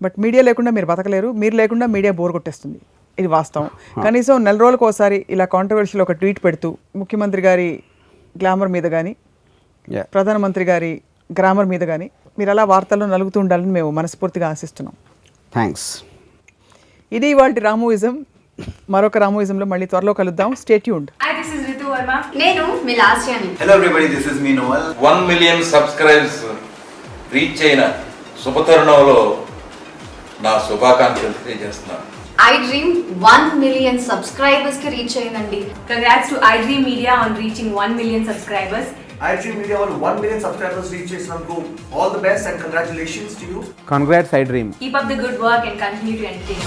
బట్ మీడియా లేకుండా మీరు బతకలేరు, మీరు లేకుండా మీడియా బోర్ కొట్టేస్తుంది, ఇది వాస్తవం. కనీసం నెల రోజులకు ఒకసారి ఇలా కాంట్రవర్షియల్ ఒక ట్వీట్ పెడుతూ ముఖ్యమంత్రి గారి గ్లామర్ మీద కానీ ప్రధానమంత్రి గారి గ్రామర్ మీద కానీ మీరు అలా వార్తల్లో నలుగుతూ ఉండాలని మేము మనస్ఫూర్తిగా ఆశిస్తున్నాం. థ్యాంక్స్. ఇది ఇవాల్టి రామోయిజం. మరొక రామోయిజంలో మళ్ళీ త్వరలో కలుద్దాం. Stay tuned. Hi, this is Ritu Verma. నేను మీ లాస్యాని. Hello everybody, this is me Noel. 1 million subscribers reach అయిన శుభతరుణంలో నా శుభాకాంక్షలు తెలియజేస్తున్నాను. I Dream 1 million subscribers కి రీచ్ అయిందండి. Congrats to iDream Media on reaching 1 million subscribers. iDream Media వాళ్ళు 1 million subscribers reach చేసినందుకు all the best and congratulations to you. Congrats iDream. Keep up the good work and continue to entertain.